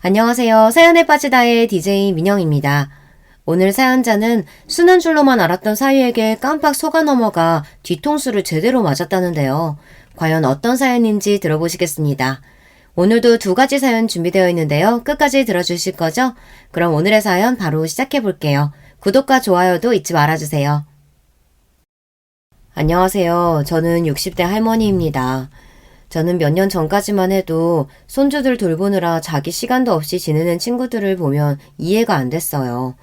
안녕하세요. 사연에 빠지다의 DJ 민영입니다. 오늘 사연자는 순한 줄로만 알았던 사위에게 깜빡 속아 넘어가 뒤통수를 제대로 맞았다는데요. 과연 어떤 사연인지 들어보시겠습니다. 오늘도 두 가지 사연 준비되어 있는데요. 끝까지 들어주실 거죠? 그럼 오늘의 사연 바로 시작해 볼게요. 구독과 좋아요도 잊지 말아주세요. 안녕하세요. 저는 60대 할머니입니다. 저는 몇 년 전까지만 해도 손주들 돌보느라 자기 시간도 없이 지내는 친구들을 보면 이해가 안 됐어요.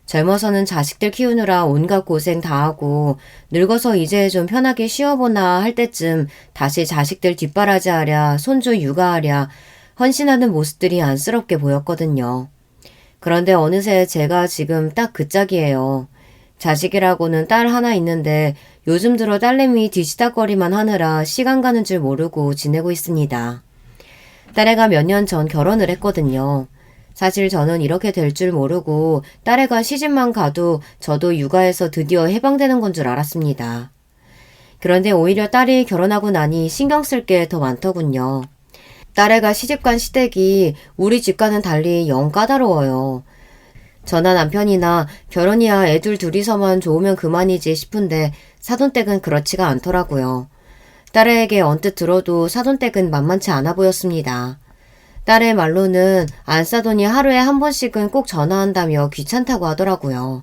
젊어서는 자식들 키우느라 온갖 고생 다 하고 늙어서 이제 좀 편하게 쉬어보나 할 때쯤 다시 자식들 뒷바라지하랴 손주 육아하랴 헌신하는 모습들이 안쓰럽게 보였거든요. 그런데 어느새 제가 지금 딱 그 짝이에요. 자식이라고는 딸 하나 있는데 요즘 들어 딸내미 뒤치다거리만 하느라 시간 가는 줄 모르고 지내고 있습니다. 딸애가 몇 년 전 결혼을 했거든요. 사실 저는 이렇게 될 줄 모르고 딸애가 시집만 가도 저도 육아에서 드디어 해방되는 건 줄 알았습니다. 그런데 오히려 딸이 결혼하고 나니 신경 쓸 게 더 많더군요. 딸애가 시집간 시댁이 우리 집과는 달리 영 까다로워요. 저나 남편이나 결혼이야 애들 둘이서만 좋으면 그만이지 싶은데 사돈댁은 그렇지가 않더라고요. 딸에게 언뜻 들어도 사돈댁은 만만치 않아 보였습니다. 딸의 말로는 안 싸더니 하루에 한 번씩은 꼭 전화한다며 귀찮다고 하더라고요.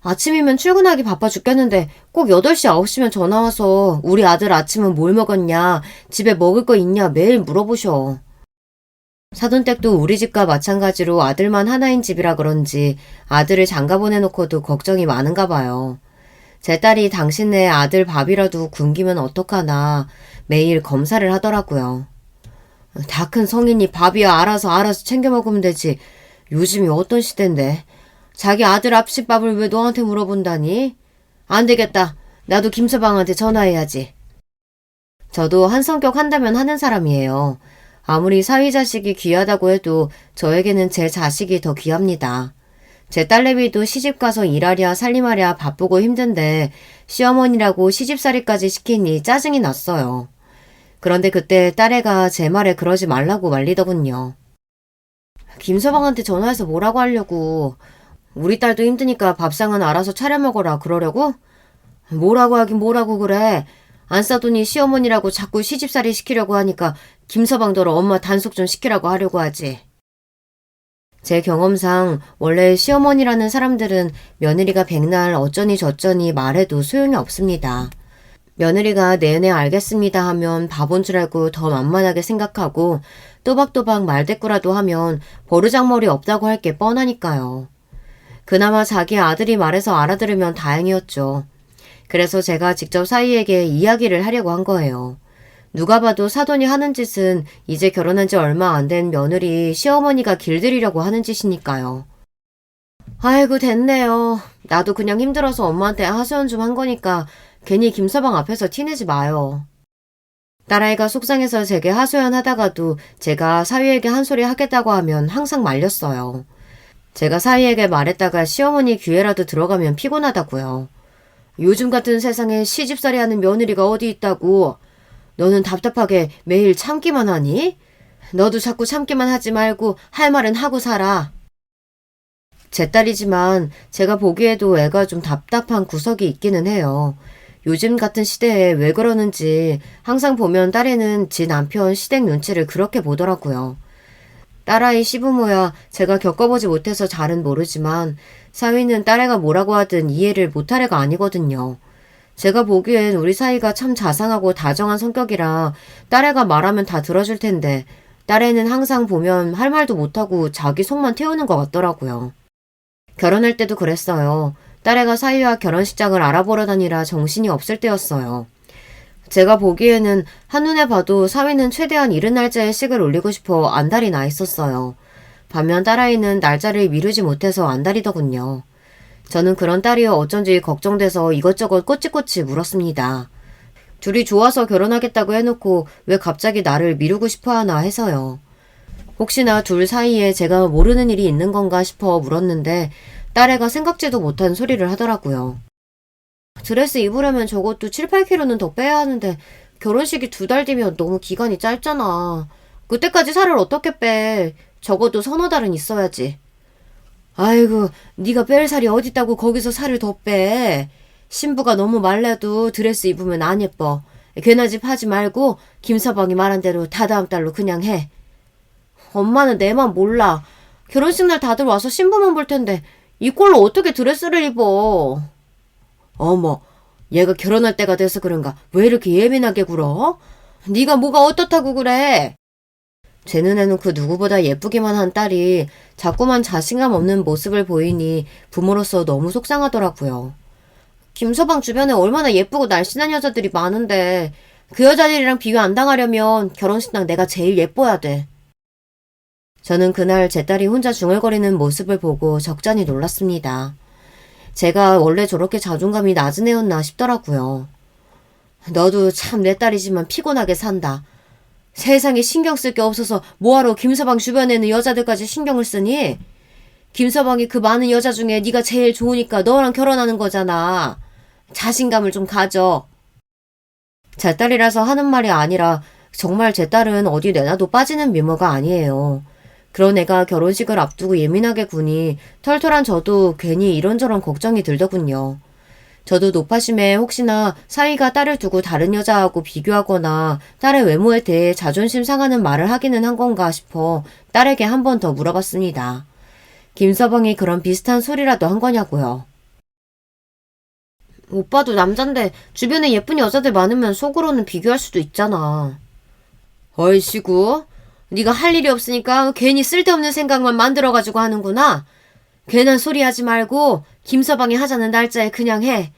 아침이면 출근하기 바빠 죽겠는데 꼭 8시, 9시면 전화와서 우리 아들 아침은 뭘 먹었냐, 집에 먹을 거 있냐 매일 물어보셔. 사돈댁도 우리 집과 마찬가지로 아들만 하나인 집이라 그런지 아들을 장가 보내놓고도 걱정이 많은가 봐요. 제 딸이 당신네 아들 밥이라도 굶기면 어떡하나 매일 검사를 하더라고요. 다 큰 성인이 밥이야 알아서 챙겨 먹으면 되지. 요즘이 어떤 시대인데. 자기 아들 앞집밥을 왜 너한테 물어본다니? 안 되겠다. 나도 김서방한테 전화해야지. 저도 한 성격 한다면 하는 사람이에요. 아무리 사위 자식이 귀하다고 해도 저에게는 제 자식이 더 귀합니다. 제 딸내미도 시집가서 일하랴 살림하랴 바쁘고 힘든데 시어머니라고 시집살이까지 시키니 짜증이 났어요. 그런데 그때 딸애가 제 말에 그러지 말라고 말리더군요. 김서방한테 전화해서 뭐라고 하려고. 우리 딸도 힘드니까 밥상은 알아서 차려 먹어라 그러려고? 뭐라고 하긴 뭐라고 그래. 안 싸더니 시어머니라고 자꾸 시집살이 시키려고 하니까 김서방더러 엄마 단속 좀 시키라고 하려고 하지. 제 경험상 원래 시어머니라는 사람들은 며느리가 백날 어쩌니 저쩌니 말해도 소용이 없습니다. 며느리가 네네 알겠습니다 하면 바본 줄 알고 더 만만하게 생각하고 또박또박 말대꾸라도 하면 버르장머리 없다고 할 게 뻔하니까요. 그나마 자기 아들이 말해서 알아들으면 다행이었죠. 그래서 제가 직접 사위에게 이야기를 하려고 한 거예요. 누가 봐도 사돈이 하는 짓은 이제 결혼한 지 얼마 안 된 며느리 시어머니가 길들이려고 하는 짓이니까요. 아이고 됐네요. 나도 그냥 힘들어서 엄마한테 하소연 좀 한 거니까 괜히 김서방 앞에서 티내지 마요. 딸아이가 속상해서 제게 하소연 하다가도 제가 사위에게 한 소리 하겠다고 하면 항상 말렸어요. 제가 사위에게 말했다가 시어머니 귀에라도 들어가면 피곤하다고요. 요즘 같은 세상에 시집살이 하는 며느리가 어디 있다고. 너는 답답하게 매일 참기만 하니? 너도 자꾸 참기만 하지 말고 할 말은 하고 살아. 제 딸이지만 제가 보기에도 애가 좀 답답한 구석이 있기는 해요. 요즘 같은 시대에 왜 그러는지 항상 보면 딸애는 지 남편 시댁 눈치를 그렇게 보더라고요. 딸아이 시부모야 제가 겪어보지 못해서 잘은 모르지만 사위는 딸애가 뭐라고 하든 이해를 못할 애가 아니거든요. 제가 보기엔 우리 사위가 참 자상하고 다정한 성격이라 딸애가 말하면 다 들어줄 텐데 딸애는 항상 보면 할 말도 못하고 자기 속만 태우는 것 같더라고요. 결혼할 때도 그랬어요. 딸애가 사위와 결혼식장을 알아보러 다니라 정신이 없을 때였어요. 제가 보기에는 한눈에 봐도 사위는 최대한 이른 날짜에 식을 올리고 싶어 안달이 나 있었어요. 반면 딸아이는 날짜를 미루지 못해서 안달이더군요. 저는 그런 딸이 어쩐지 걱정돼서 이것저것 꼬치꼬치 물었습니다. 둘이 좋아서 결혼하겠다고 해놓고 왜 갑자기 나를 미루고 싶어하나 해서요. 혹시나 둘 사이에 제가 모르는 일이 있는 건가 싶어 물었는데 딸애가 생각지도 못한 소리를 하더라고요. 드레스 입으려면 적어도 7, 8kg는 더 빼야 하는데 결혼식이 2달 뒤면 너무 기간이 짧잖아. 그때까지 살을 어떻게 빼. 적어도 서너 달은 있어야지. 아이고, 네가 뺄 살이 어딨다고 거기서 살을 더 빼. 신부가 너무 말라도 드레스 입으면 안 예뻐. 괜한 짓 하지 말고 김서방이 말한 대로 다다음 달로 그냥 해. 엄마는 내 맘 몰라. 결혼식 날 다들 와서 신부만 볼 텐데 이 꼴로 어떻게 드레스를 입어. 어머, 얘가 결혼할 때가 돼서 그런가 왜 이렇게 예민하게 굴어? 네가 뭐가 어떻다고 그래? 제 눈에는 그 누구보다 예쁘기만 한 딸이 자꾸만 자신감 없는 모습을 보이니 부모로서 너무 속상하더라고요. 김서방 주변에 얼마나 예쁘고 날씬한 여자들이 많은데 그 여자들이랑 비교 안 당하려면 결혼식당 내가 제일 예뻐야 돼. 저는 그날 제 딸이 혼자 중얼거리는 모습을 보고 적잖이 놀랐습니다. 제가 원래 저렇게 자존감이 낮은 애였나 싶더라고요. 너도 참 내 딸이지만 피곤하게 산다. 세상에 신경 쓸 게 없어서 뭐하러 김서방 주변에 있는 여자들까지 신경을 쓰니? 김서방이 그 많은 여자 중에 네가 제일 좋으니까 너랑 결혼하는 거잖아. 자신감을 좀 가져. 제 딸이라서 하는 말이 아니라 정말 제 딸은 어디 내놔도 빠지는 미모가 아니에요. 그런 애가 결혼식을 앞두고 예민하게 구니 털털한 저도 괜히 이런저런 걱정이 들더군요. 저도 노파심에 혹시나 사위가 딸을 두고 다른 여자하고 비교하거나 딸의 외모에 대해 자존심 상하는 말을 하기는 한 건가 싶어 딸에게 한 번 더 물어봤습니다. 김서방이 그런 비슷한 소리라도 한 거냐고요. 오빠도 남잔데 주변에 예쁜 여자들 많으면 속으로는 비교할 수도 있잖아. 얼씨구, 네가 할 일이 없으니까 괜히 쓸데없는 생각만 만들어가지고 하는구나. 괜한 소리 하지 말고 김서방이 하자는 날짜에 그냥 해.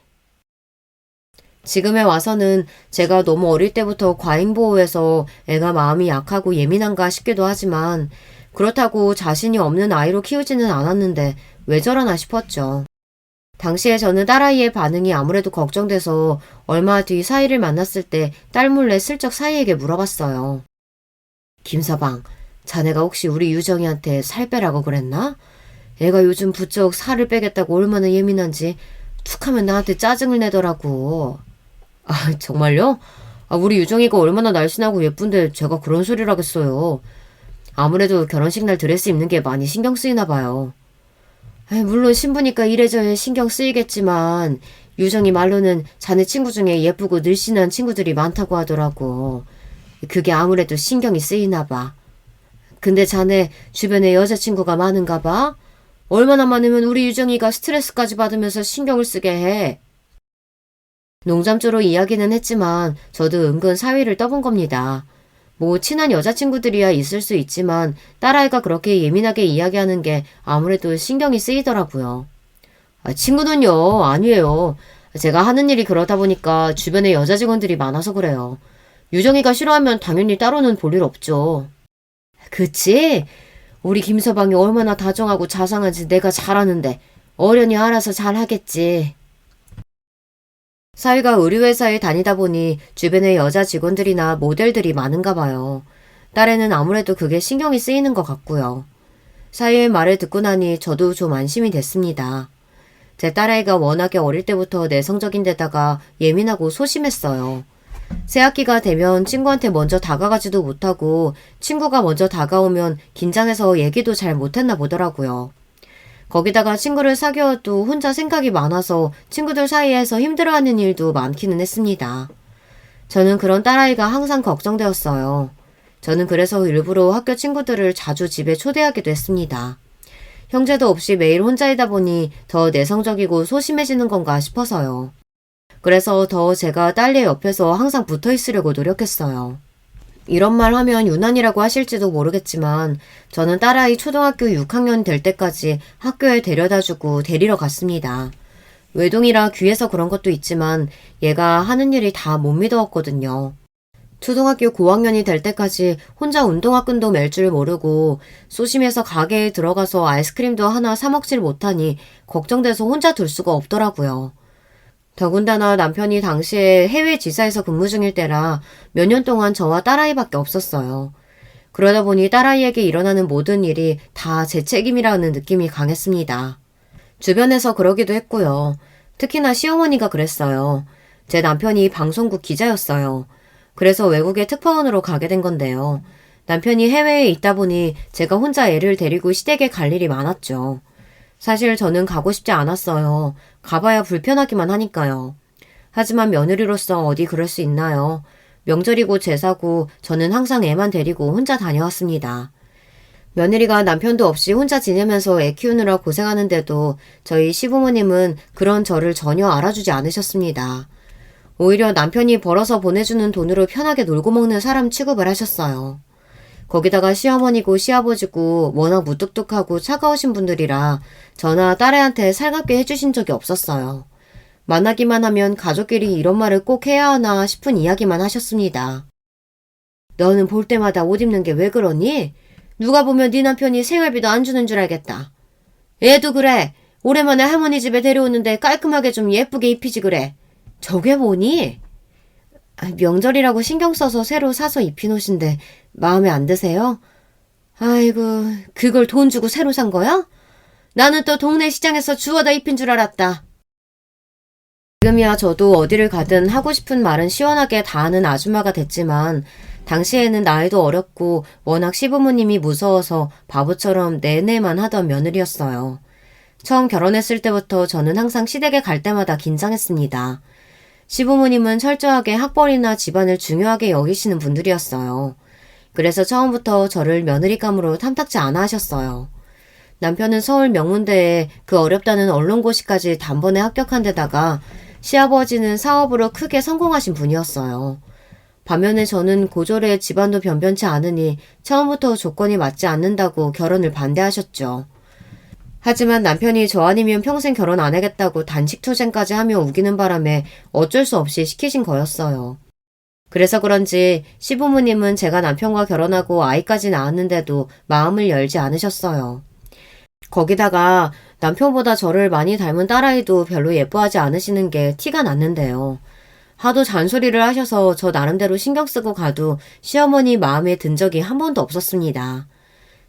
지금에 와서는 제가 너무 어릴 때부터 과잉보호해서 애가 마음이 약하고 예민한가 싶기도 하지만 그렇다고 자신이 없는 아이로 키우지는 않았는데 왜 저러나 싶었죠. 당시에 저는 딸아이의 반응이 아무래도 걱정돼서 얼마 뒤 사위를 만났을 때 딸 몰래 슬쩍 사위에게 물어봤어요. 김서방, 자네가 혹시 우리 유정이한테 살 빼라고 그랬나? 애가 요즘 부쩍 살을 빼겠다고 얼마나 예민한지 툭하면 나한테 짜증을 내더라고. 아, 정말요? 우리 유정이가 얼마나 날씬하고 예쁜데 제가 그런 소리를 하겠어요. 아무래도 결혼식 날 드레스 입는 게 많이 신경 쓰이나 봐요. 물론 신부니까 이래저래 신경 쓰이겠지만 유정이 말로는 자네 친구 중에 예쁘고 늘씬한 친구들이 많다고 하더라고. 그게 아무래도 신경이 쓰이나 봐. 근데 자네 주변에 여자친구가 많은가 봐? 얼마나 많으면 우리 유정이가 스트레스까지 받으면서 신경을 쓰게 해. 농담조로 이야기는 했지만 저도 은근 사위를 떠본 겁니다. 뭐 친한 여자친구들이야 있을 수 있지만 딸아이가 그렇게 예민하게 이야기하는 게 아무래도 신경이 쓰이더라고요. 친구는요, 아니에요. 제가 하는 일이 그러다 보니까 주변에 여자 직원들이 많아서 그래요. 유정이가 싫어하면 당연히 따로는 볼 일 없죠. 그치? 우리 김서방이 얼마나 다정하고 자상한지 내가 잘 아는데 어련히 알아서 잘 하겠지. 사위가 의류회사에 다니다 보니 주변에 여자 직원들이나 모델들이 많은가 봐요. 딸에는 아무래도 그게 신경이 쓰이는 것 같고요. 사위의 말을 듣고 나니 저도 좀 안심이 됐습니다. 제 딸아이가 워낙에 어릴 때부터 내성적인 데다가 예민하고 소심했어요. 새학기가 되면 친구한테 먼저 다가가지도 못하고 친구가 먼저 다가오면 긴장해서 얘기도 잘 못했나 보더라고요. 거기다가 친구를 사귀어도 혼자 생각이 많아서 친구들 사이에서 힘들어하는 일도 많기는 했습니다. 저는 그런 딸아이가 항상 걱정되었어요. 저는 그래서 일부러 학교 친구들을 자주 집에 초대하기도 했습니다. 형제도 없이 매일 혼자이다 보니 더 내성적이고 소심해지는 건가 싶어서요. 그래서 더 제가 딸내 옆에서 항상 붙어 있으려고 노력했어요. 이런 말 하면 유난이라고 하실지도 모르겠지만 저는 딸아이 초등학교 6학년 될 때까지 학교에 데려다주고 데리러 갔습니다. 외동이라 귀해서 그런 것도 있지만 얘가 하는 일이 다 못 믿어왔거든요. 초등학교 고학년이 될 때까지 혼자 운동화끈도 맬 줄 모르고 소심해서 가게에 들어가서 아이스크림도 하나 사 먹질 못하니 걱정돼서 혼자 둘 수가 없더라고요. 더군다나 남편이 당시에 해외 지사에서 근무 중일 때라 몇 년 동안 저와 딸아이밖에 없었어요. 그러다 보니 딸아이에게 일어나는 모든 일이 다 제 책임이라는 느낌이 강했습니다. 주변에서 그러기도 했고요. 특히나 시어머니가 그랬어요. 제 남편이 방송국 기자였어요. 그래서 외국에 특파원으로 가게 된 건데요. 남편이 해외에 있다 보니 제가 혼자 애를 데리고 시댁에 갈 일이 많았죠. 사실 저는 가고 싶지 않았어요. 가봐야 불편하기만 하니까요. 하지만 며느리로서 어디 그럴 수 있나요? 명절이고 제사고 저는 항상 애만 데리고 혼자 다녀왔습니다. 며느리가 남편도 없이 혼자 지내면서 애 키우느라 고생하는데도 저희 시부모님은 그런 저를 전혀 알아주지 않으셨습니다. 오히려 남편이 벌어서 보내주는 돈으로 편하게 놀고 먹는 사람 취급을 하셨어요. 거기다가 시어머니고 시아버지고 워낙 무뚝뚝하고 차가우신 분들이라 저나 딸애한테 살갑게 해주신 적이 없었어요. 만나기만 하면 가족끼리 이런 말을 꼭 해야 하나 싶은 이야기만 하셨습니다. 너는 볼 때마다 옷 입는 게 왜 그러니? 누가 보면 네 남편이 생활비도 안 주는 줄 알겠다. 애도 그래. 오랜만에 할머니 집에 데려오는데 깔끔하게 좀 예쁘게 입히지 그래. 저게 뭐니? 명절이라고 신경 써서 새로 사서 입힌 옷인데 마음에 안 드세요? 아이고, 그걸 돈 주고 새로 산 거야? 나는 또 동네 시장에서 주워다 입힌 줄 알았다. 지금이야 저도 어디를 가든 하고 싶은 말은 시원하게 다 하는 아줌마가 됐지만 당시에는 나이도 어렸고 워낙 시부모님이 무서워서 바보처럼 내내만 하던 며느리였어요. 처음 결혼했을 때부터 저는 항상 시댁에 갈 때마다 긴장했습니다. 시부모님은 철저하게 학벌이나 집안을 중요하게 여기시는 분들이었어요. 그래서 처음부터 저를 며느리감으로 탐탁지 않아 하셨어요. 남편은 서울 명문대에 그 어렵다는 언론고시까지 단번에 합격한 데다가 시아버지는 사업으로 크게 성공하신 분이었어요. 반면에 저는 고졸에 집안도 변변치 않으니 처음부터 조건이 맞지 않는다고 결혼을 반대하셨죠. 하지만 남편이 저 아니면 평생 결혼 안 하겠다고 단식투쟁까지 하며 우기는 바람에 어쩔 수 없이 시키신 거였어요. 그래서 그런지 시부모님은 제가 남편과 결혼하고 아이까지 낳았는데도 마음을 열지 않으셨어요. 거기다가 남편보다 저를 많이 닮은 딸아이도 별로 예뻐하지 않으시는 게 티가 났는데요. 하도 잔소리를 하셔서 저 나름대로 신경 쓰고 가도 시어머니 마음에 든 적이 한 번도 없었습니다.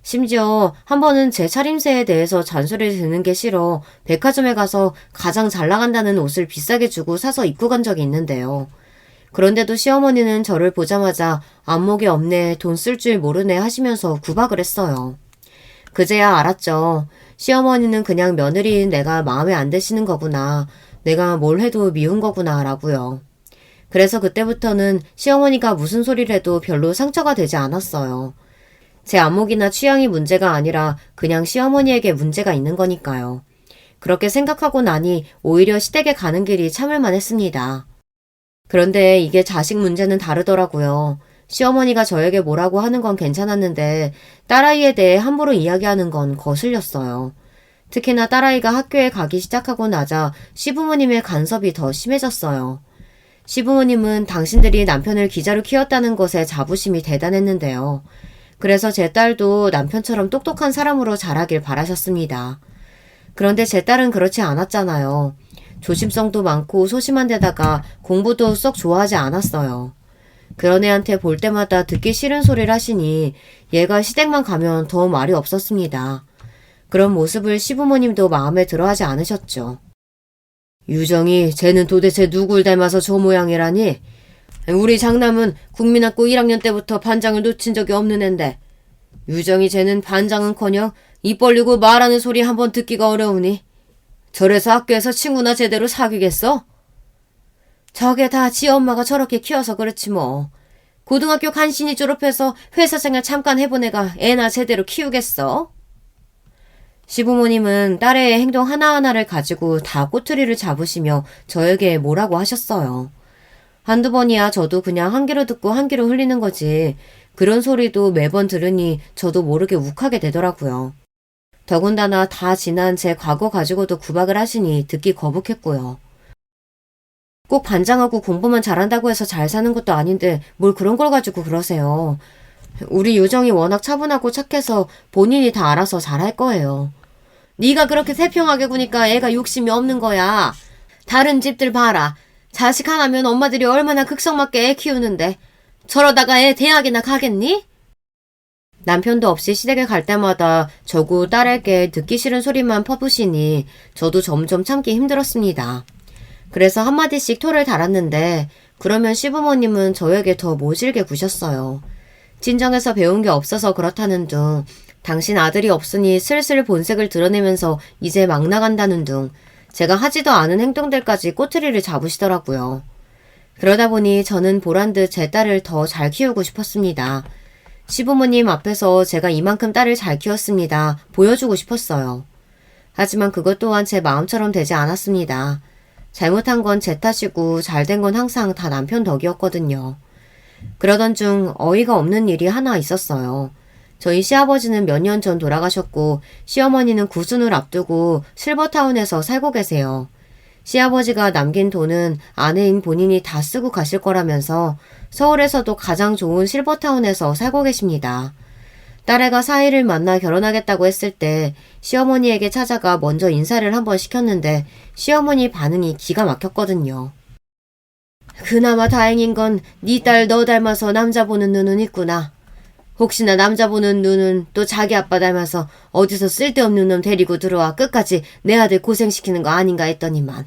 심지어 한 번은 제 차림새에 대해서 잔소리를 듣는 게 싫어 백화점에 가서 가장 잘 나간다는 옷을 비싸게 주고 사서 입고 간 적이 있는데요. 그런데도 시어머니는 저를 보자마자 안목이 없네, 돈 쓸 줄 모르네 하시면서 구박을 했어요. 그제야 알았죠. 시어머니는 그냥 며느리인 내가 마음에 안 드시는 거구나. 내가 뭘 해도 미운 거구나 라고요. 그래서 그때부터는 시어머니가 무슨 소리를 해도 별로 상처가 되지 않았어요. 제 안목이나 취향이 문제가 아니라 그냥 시어머니에게 문제가 있는 거니까요. 그렇게 생각하고 나니 오히려 시댁에 가는 길이 참을만 했습니다. 그런데 이게 자식 문제는 다르더라고요. 시어머니가 저에게 뭐라고 하는 건 괜찮았는데 딸아이에 대해 함부로 이야기하는 건 거슬렸어요. 특히나 딸아이가 학교에 가기 시작하고 나자 시부모님의 간섭이 더 심해졌어요. 시부모님은 당신들이 남편을 기자로 키웠다는 것에 자부심이 대단했는데요. 그래서 제 딸도 남편처럼 똑똑한 사람으로 자라길 바라셨습니다. 그런데 제 딸은 그렇지 않았잖아요. 조심성도 많고 소심한 데다가 공부도 썩 좋아하지 않았어요. 그런 애한테 볼 때마다 듣기 싫은 소리를 하시니 얘가 시댁만 가면 더 말이 없었습니다. 그런 모습을 시부모님도 마음에 들어하지 않으셨죠. 유정이 쟤는 도대체 누굴 닮아서 저 모양이라니? 우리 장남은 국민학교 1학년 때부터 반장을 놓친 적이 없는 앤데 유정이 쟤는 반장은커녕 입 벌리고 말하는 소리 한번 듣기가 어려우니 저래서 학교에서 친구나 제대로 사귀겠어? 저게 다 지 엄마가 저렇게 키워서 그렇지 뭐. 고등학교 간신히 졸업해서 회사생활 잠깐 해본 애가 애나 제대로 키우겠어? 시부모님은 딸의 행동 하나하나를 가지고 다 꼬투리를 잡으시며 저에게 뭐라고 하셨어요. 한두 번이야 저도 그냥 한 귀로 듣고 한 귀로 흘리는 거지. 그런 소리도 매번 들으니 저도 모르게 욱하게 되더라고요. 더군다나 다 지난 제 과거 가지고도 구박을 하시니 듣기 거북했고요. 꼭 반장하고 공부만 잘한다고 해서 잘 사는 것도 아닌데 뭘 그런 걸 가지고 그러세요. 우리 유정이 워낙 차분하고 착해서 본인이 다 알아서 잘할 거예요. 네가 그렇게 세평하게 구니까 애가 욕심이 없는 거야. 다른 집들 봐라. 자식 하나면 엄마들이 얼마나 극성맞게 애 키우는데 저러다가 애 대학이나 가겠니? 남편도 없이 시댁에 갈 때마다 저구 딸에게 듣기 싫은 소리만 퍼부시니 저도 점점 참기 힘들었습니다. 그래서 한마디씩 토를 달았는데 그러면 시부모님은 저에게 더 모질게 구셨어요. 친정에서 배운 게 없어서 그렇다는 둥, 당신 아들이 없으니 슬슬 본색을 드러내면서 이제 막 나간다는 둥, 제가 하지도 않은 행동들까지 꼬투리를 잡으시더라고요. 그러다 보니 저는 보란듯 제 딸을 더 잘 키우고 싶었습니다. 시부모님 앞에서 제가 이만큼 딸을 잘 키웠습니다. 보여주고 싶었어요. 하지만 그것 또한 제 마음처럼 되지 않았습니다. 잘못한 건 제 탓이고 잘된 건 항상 다 남편 덕이었거든요. 그러던 중 어이가 없는 일이 하나 있었어요. 저희 시아버지는 몇 년 전 돌아가셨고 시어머니는 구순을 앞두고 실버타운에서 살고 계세요. 시아버지가 남긴 돈은 아내인 본인이 다 쓰고 가실 거라면서 서울에서도 가장 좋은 실버타운에서 살고 계십니다. 딸애가 사위를 만나 결혼하겠다고 했을 때 시어머니에게 찾아가 먼저 인사를 한번 시켰는데 시어머니 반응이 기가 막혔거든요. 그나마 다행인 건 네 딸 너 닮아서 남자 보는 눈은 있구나. 혹시나 남자 보는 눈은 또 자기 아빠 닮아서 어디서 쓸데없는 놈 데리고 들어와 끝까지 내 아들 고생시키는 거 아닌가 했더니만.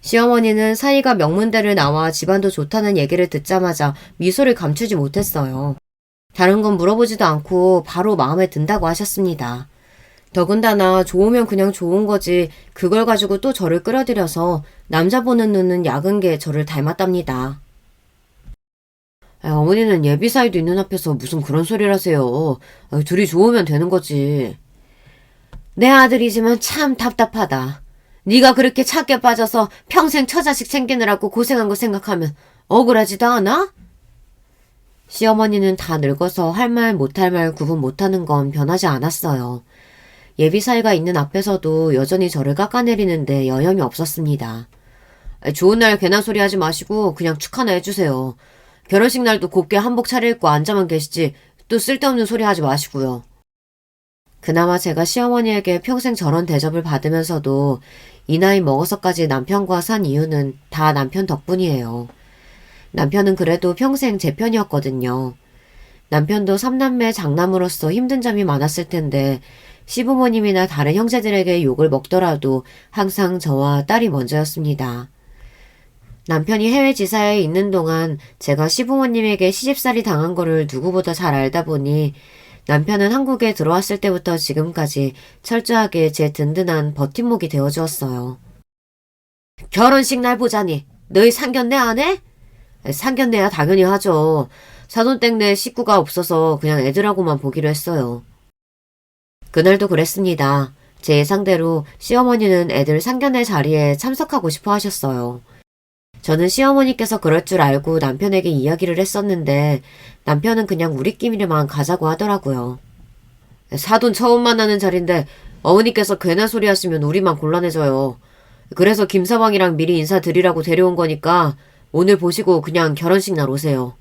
시어머니는 사이가 명문대를 나와 집안도 좋다는 얘기를 듣자마자 미소를 감추지 못했어요. 다른 건 물어보지도 않고 바로 마음에 든다고 하셨습니다. 더군다나 좋으면 그냥 좋은 거지 그걸 가지고 또 저를 끌어들여서 남자 보는 눈은 약은 게 저를 닮았답니다. 어머니는 예비 사이도 있는 앞에서 무슨 그런 소리를 하세요. 둘이 좋으면 되는 거지. 내 아들이지만 참 답답하다. 네가 그렇게 착해 빠져서 평생 처자식 챙기느라고 고생한 거 생각하면 억울하지도 않아? 시어머니는 다 늙어서 할 말 못할 말 구분 못하는 건 변하지 않았어요. 예비 사이가 있는 앞에서도 여전히 저를 깎아내리는데 여념이 없었습니다. 좋은 날 괜한 소리 하지 마시고 그냥 축하나 해주세요. 결혼식 날도 곱게 한복 차려입고 앉아만 계시지 또 쓸데없는 소리 하지 마시고요. 그나마 제가 시어머니에게 평생 저런 대접을 받으면서도 이 나이 먹어서까지 남편과 산 이유는 다 남편 덕분이에요. 남편은 그래도 평생 제 편이었거든요. 남편도 삼남매 장남으로서 힘든 점이 많았을 텐데 시부모님이나 다른 형제들에게 욕을 먹더라도 항상 저와 딸이 먼저였습니다. 남편이 해외 지사에 있는 동안 제가 시부모님에게 시집살이 당한 거를 누구보다 잘 알다 보니 남편은 한국에 들어왔을 때부터 지금까지 철저하게 제 든든한 버팀목이 되어주었어요. 결혼식 날 보자니 너희 상견례 안 해? 상견례야 당연히 하죠. 사돈댁내 식구가 없어서 그냥 애들하고만 보기로 했어요. 그날도 그랬습니다. 제 예상대로 시어머니는 애들 상견례 자리에 참석하고 싶어 하셨어요. 저는 시어머니께서 그럴 줄 알고 남편에게 이야기를 했었는데 남편은 그냥 우리끼리만 가자고 하더라고요. 사돈 처음 만나는 자리인데 어머니께서 괜한 소리 하시면 우리만 곤란해져요. 그래서 김서방이랑 미리 인사드리라고 데려온 거니까 오늘 보시고 그냥 결혼식 날 오세요.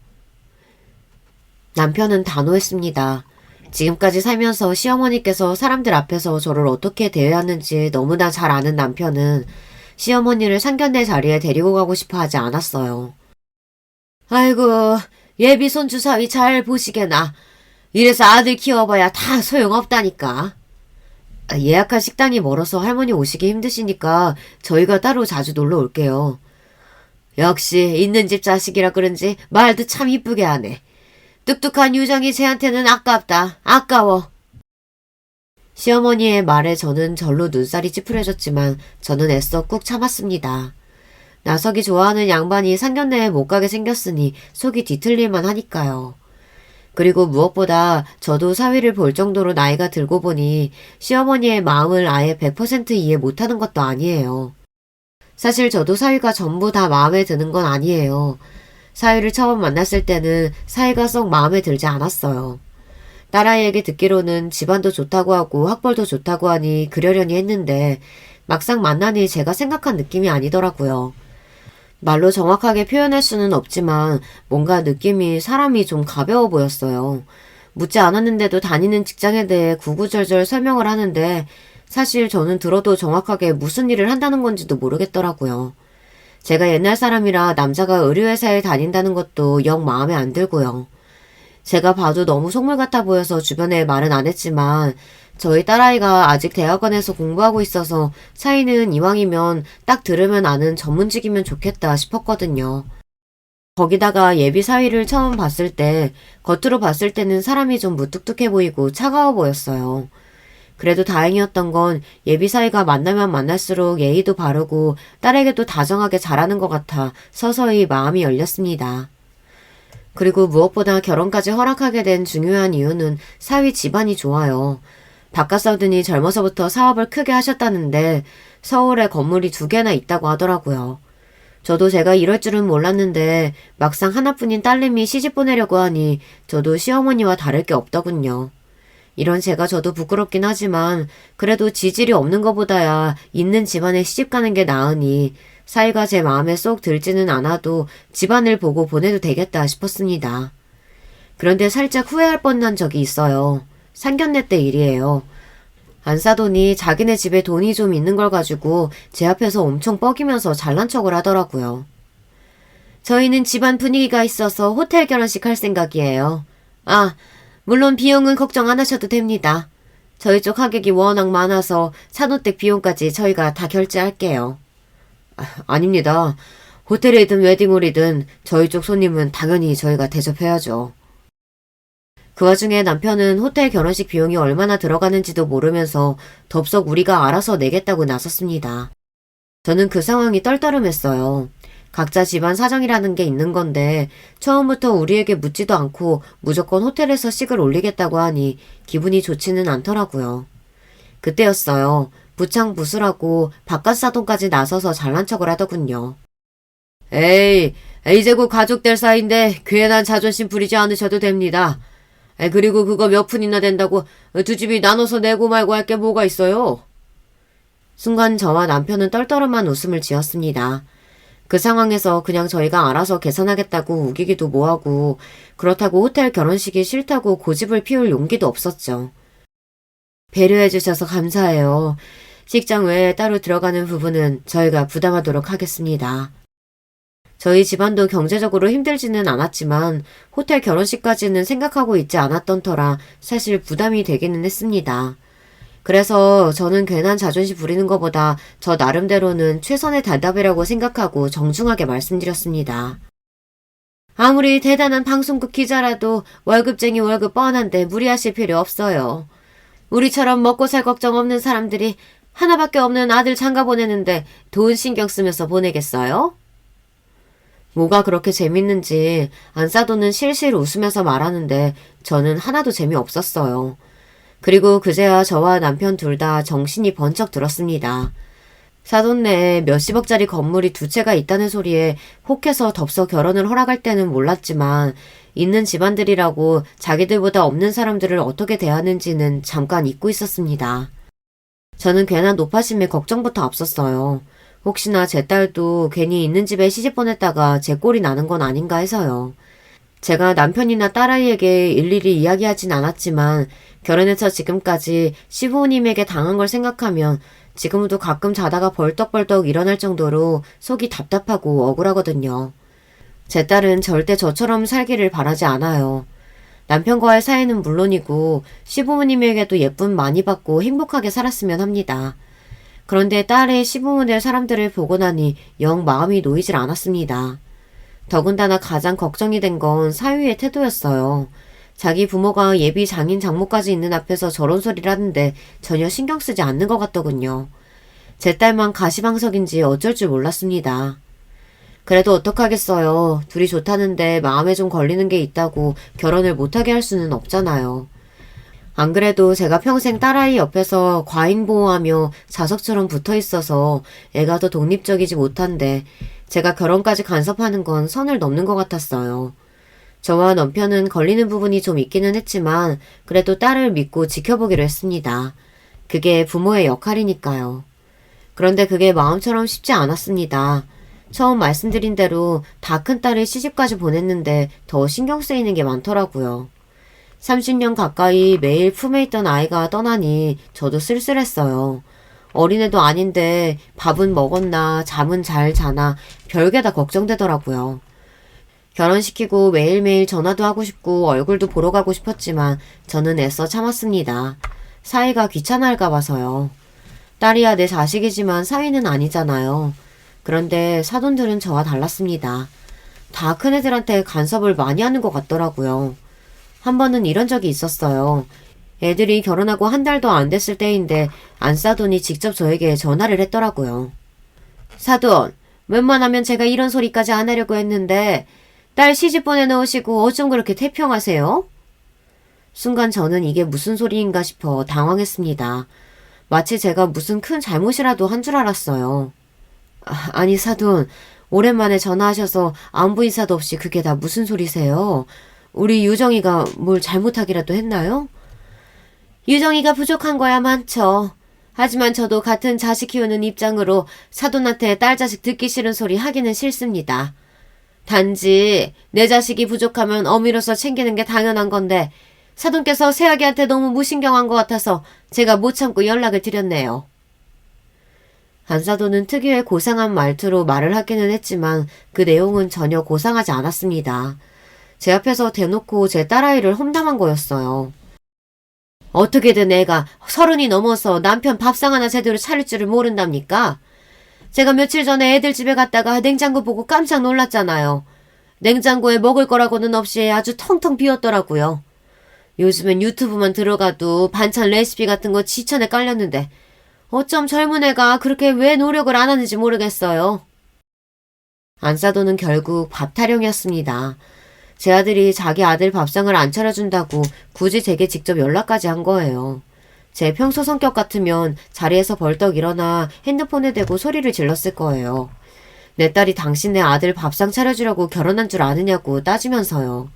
남편은 단호했습니다. 지금까지 살면서 시어머니께서 사람들 앞에서 저를 어떻게 대해왔는지 너무나 잘 아는 남편은 시어머니를 상견례 자리에 데리고 가고 싶어 하지 않았어요. 아이고 예비 손주 사위 잘 보시게나. 이래서 아들 키워봐야 다 소용없다니까. 예약한 식당이 멀어서 할머니 오시기 힘드시니까 저희가 따로 자주 놀러 올게요. 역시 있는 집 자식이라 그런지 말도 참 이쁘게 하네. 뚝뚝한 유정이 쟤한테는 아깝다. 아까워. 시어머니의 말에 저는 절로 눈살이 찌푸려졌지만 저는 애써 꾹 참았습니다. 나석이 좋아하는 양반이 상견례에 못 가게 생겼으니 속이 뒤틀릴만 하니까요. 그리고 무엇보다 저도 사위를 볼 정도로 나이가 들고 보니 시어머니의 마음을 아예 100% 이해 못하는 것도 아니에요. 사실 저도 사위가 전부 다 마음에 드는 건 아니에요. 사위를 처음 만났을 때는 사위가 썩 마음에 들지 않았어요. 딸아이에게 듣기로는 집안도 좋다고 하고 학벌도 좋다고 하니 그러려니 했는데 막상 만나니 제가 생각한 느낌이 아니더라고요. 말로 정확하게 표현할 수는 없지만 뭔가 느낌이 사람이 좀 가벼워 보였어요. 묻지 않았는데도 다니는 직장에 대해 구구절절 설명을 하는데 사실 저는 들어도 정확하게 무슨 일을 한다는 건지도 모르겠더라고요. 제가 옛날 사람이라 남자가 의류회사에 다닌다는 것도 영 마음에 안 들고요. 제가 봐도 너무 속물 같아 보여서 주변에 말은 안 했지만 저희 딸아이가 아직 대학원에서 공부하고 있어서 사이는 이왕이면 딱 들으면 아는 전문직이면 좋겠다 싶었거든요. 거기다가 예비 사위를 처음 봤을 때 겉으로 봤을 때는 사람이 좀 무뚝뚝해 보이고 차가워 보였어요. 그래도 다행이었던 건 예비 사위가 만나면 만날수록 예의도 바르고 딸에게도 다정하게 잘하는 것 같아 서서히 마음이 열렸습니다. 그리고 무엇보다 결혼까지 허락하게 된 중요한 이유는 사위 집안이 좋아요. 바깥 서든이 젊어서부터 사업을 크게 하셨다는데 서울에 건물이 2개나 있다고 하더라고요. 저도 제가 이럴 줄은 몰랐는데 막상 하나뿐인 딸내미 시집 보내려고 하니 저도 시어머니와 다를 게 없더군요. 이런 제가 저도 부끄럽긴 하지만 그래도 지질이 없는 것보다야 있는 집안에 시집 가는 게 나으니 사이가 제 마음에 쏙 들지는 않아도 집안을 보고 보내도 되겠다 싶었습니다. 그런데 살짝 후회할 뻔한 적이 있어요. 상견례 때 일이에요. 안사돈이 자기네 집에 돈이 좀 있는 걸 가지고 제 앞에서 엄청 뻐기면서 잘난 척을 하더라고요. 저희는 집안 분위기가 있어서 호텔 결혼식 할 생각이에요. 아, 물론 비용은 걱정 안 하셔도 됩니다. 저희 쪽 하객이 워낙 많아서 차노댁 비용까지 저희가 다 결제할게요. 아닙니다. 호텔이든 웨딩홀이든 저희 쪽 손님은 당연히 저희가 대접해야죠. 그 와중에 남편은 호텔 결혼식 비용이 얼마나 들어가는지도 모르면서 덥석 우리가 알아서 내겠다고 나섰습니다. 저는 그 상황이 떨떠름했어요. 각자 집안 사정이라는 게 있는 건데 처음부터 우리에게 묻지도 않고 무조건 호텔에서 식을 올리겠다고 하니 기분이 좋지는 않더라고요. 그때였어요. 부창부수라고 바깥사돈까지 나서서 잘난 척을 하더군요. 에이, 이제 곧 가족 될 사이인데 괜한 자존심 부리지 않으셔도 됩니다. 그리고 그거 몇 푼이나 된다고 두 집이 나눠서 내고 말고 할 게 뭐가 있어요? 순간 저와 남편은 떨떠름한 웃음을 지었습니다. 그 상황에서 그냥 저희가 알아서 계산하겠다고 우기기도 뭐하고 그렇다고 호텔 결혼식이 싫다고 고집을 피울 용기도 없었죠. 배려해주셔서 감사해요. 식장 외에 따로 들어가는 부분은 저희가 부담하도록 하겠습니다. 저희 집안도 경제적으로 힘들지는 않았지만 호텔 결혼식까지는 생각하고 있지 않았던 터라 사실 부담이 되기는 했습니다. 그래서 저는 괜한 자존심 부리는 것보다 저 나름대로는 최선의 대답이라고 생각하고 정중하게 말씀드렸습니다. 아무리 대단한 방송국 기자라도 월급쟁이 월급 뻔한데 무리하실 필요 없어요. 우리처럼 먹고 살 걱정 없는 사람들이 하나밖에 없는 아들 장가 보내는데 돈 신경 쓰면서 보내겠어요? 뭐가 그렇게 재밌는지 안사돈은 실실 웃으면서 말하는데 저는 하나도 재미없었어요. 그리고 그제야 저와 남편 둘 다 정신이 번쩍 들었습니다. 사돈 내에 몇십억짜리 건물이 2채가 있다는 소리에 혹해서 덥석 결혼을 허락할 때는 몰랐지만 있는 집안들이라고 자기들보다 없는 사람들을 어떻게 대하는지는 잠깐 잊고 있었습니다. 저는 괜한 노파심에 걱정부터 앞섰어요. 혹시나 제 딸도 괜히 있는 집에 시집 보냈다가 제 꼴이 나는 건 아닌가 해서요. 제가 남편이나 딸아이에게 일일이 이야기하진 않았지만 결혼해서 지금까지 시부모님에게 당한 걸 생각하면 지금도 가끔 자다가 벌떡벌떡 일어날 정도로 속이 답답하고 억울하거든요. 제 딸은 절대 저처럼 살기를 바라지 않아요. 남편과의 사이는 물론이고 시부모님에게도 예쁨 많이 받고 행복하게 살았으면 합니다. 그런데 딸의 시부모 될 사람들을 보고 나니 영 마음이 놓이질 않았습니다. 더군다나 가장 걱정이 된 건 사위의 태도였어요. 자기 부모가 예비 장인 장모까지 있는 앞에서 저런 소리를 하는데 전혀 신경 쓰지 않는 것 같더군요. 제 딸만 가시방석인지 어쩔 줄 몰랐습니다. 그래도 어떡하겠어요. 둘이 좋다는데 마음에 좀 걸리는 게 있다고 결혼을 못하게 할 수는 없잖아요. 안 그래도 제가 평생 딸아이 옆에서 과잉보호하며 자석처럼 붙어있어서 애가 더 독립적이지 못한데 제가 결혼까지 간섭하는 건 선을 넘는 것 같았어요. 저와 남편은 걸리는 부분이 좀 있기는 했지만 그래도 딸을 믿고 지켜보기로 했습니다. 그게 부모의 역할이니까요. 그런데 그게 마음처럼 쉽지 않았습니다. 처음 말씀드린 대로 다 큰 딸을 시집까지 보냈는데 더 신경 쓰이는 게 많더라고요. 30년 가까이 매일 품에 있던 아이가 떠나니 저도 쓸쓸했어요. 어린애도 아닌데 밥은 먹었나 잠은 잘 자나 별게 다 걱정되더라고요. 결혼시키고 매일매일 전화도 하고 싶고 얼굴도 보러 가고 싶었지만 저는 애써 참았습니다. 사위가 귀찮아할까 봐서요. 딸이야 내 자식이지만 사위는 아니잖아요. 그런데 사돈들은 저와 달랐습니다. 다 큰애들한테 간섭을 많이 하는 것 같더라고요. 한 번은 이런 적이 있었어요. 애들이 결혼하고 한 달도 안 됐을 때인데 안사돈이 직접 저에게 전화를 했더라고요. 사돈, 웬만하면 제가 이런 소리까지 안 하려고 했는데 딸 시집 보내놓으시고 어쩜 그렇게 태평하세요? 순간 저는 이게 무슨 소리인가 싶어 당황했습니다. 마치 제가 무슨 큰 잘못이라도 한 줄 알았어요. 아니 사돈, 오랜만에 전화하셔서 안부 인사도 없이 그게 다 무슨 소리세요? 우리 유정이가 뭘 잘못하기라도 했나요? 유정이가 부족한 거야 많죠. 하지만 저도 같은 자식 키우는 입장으로 사돈한테 딸 자식 듣기 싫은 소리 하기는 싫습니다. 단지 내 자식이 부족하면 어미로서 챙기는 게 당연한 건데 사돈께서 새아기한테 너무 무신경한 것 같아서 제가 못 참고 연락을 드렸네요. 안사돈은 특유의 고상한 말투로 말을 하기는 했지만 그 내용은 전혀 고상하지 않았습니다. 제 앞에서 대놓고 제 딸아이를 험담한 거였어요. 어떻게든 애가 30이 넘어서 남편 밥상 하나 제대로 차릴 줄을 모른답니까? 제가 며칠 전에 애들 집에 갔다가 냉장고 보고 깜짝 놀랐잖아요. 냉장고에 먹을 거라고는 없이 아주 텅텅 비었더라고요. 요즘엔 유튜브만 들어가도 반찬 레시피 같은 거 지천에 깔렸는데 어쩜 젊은 애가 그렇게 왜 노력을 안 하는지 모르겠어요. 안사돈은 결국 밥 타령이었습니다. 제 아들이 자기 아들 밥상을 안 차려준다고 굳이 제게 직접 연락까지 한 거예요. 제 평소 성격 같으면 자리에서 벌떡 일어나 핸드폰에 대고 소리를 질렀을 거예요. 내 딸이 당신네 아들 밥상 차려주려고 결혼한 줄 아느냐고 따지면서요.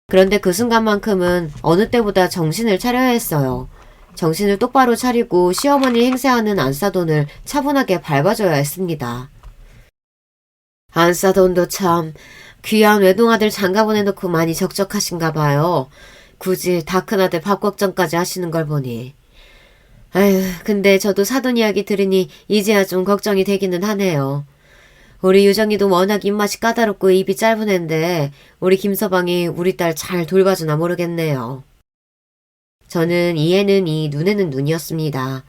그런데 그 순간만큼은 어느 때보다 정신을 차려야 했어요. 정신을 똑바로 차리고 시어머니 행세하는 안사돈을 차분하게 밟아줘야 했습니다. 안사돈도 참 귀한 외동아들 장가 보내놓고 많이 적적하신가 봐요. 굳이 다 큰아들 밥 걱정까지 하시는 걸 보니. 아휴, 근데 저도 사돈 이야기 들으니 이제야 좀 걱정이 되기는 하네요. 우리 유정이도 워낙 입맛이 까다롭고 입이 짧은 앤데 우리 김서방이 우리 딸 잘 돌봐주나 모르겠네요. 저는 이에는 이, 눈에는 눈이었습니다.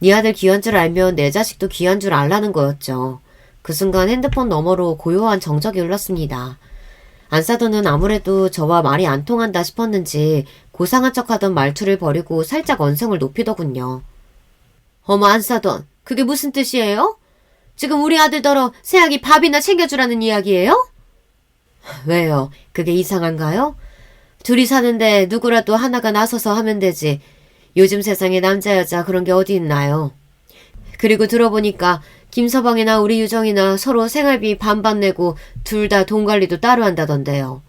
네 아들 귀한 줄 알면 내 자식도 귀한 줄 알라는 거였죠. 그 순간 핸드폰 너머로 고요한 정적이 흘렀습니다. 안사돈은 아무래도 저와 말이 안 통한다 싶었는지 고상한 척하던 말투를 버리고 살짝 언성을 높이더군요. 어머 안사돈, 그게 무슨 뜻이에요? 지금 우리 아들더러 새아기 밥이나 챙겨주라는 이야기예요? 왜요? 그게 이상한가요? 둘이 사는데 누구라도 하나가 나서서 하면 되지. 요즘 세상에 남자 여자 그런 게 어디 있나요? 그리고 들어보니까 김서방이나 우리 유정이나 서로 생활비 반반 내고 둘 다 돈 관리도 따로 한다던데요.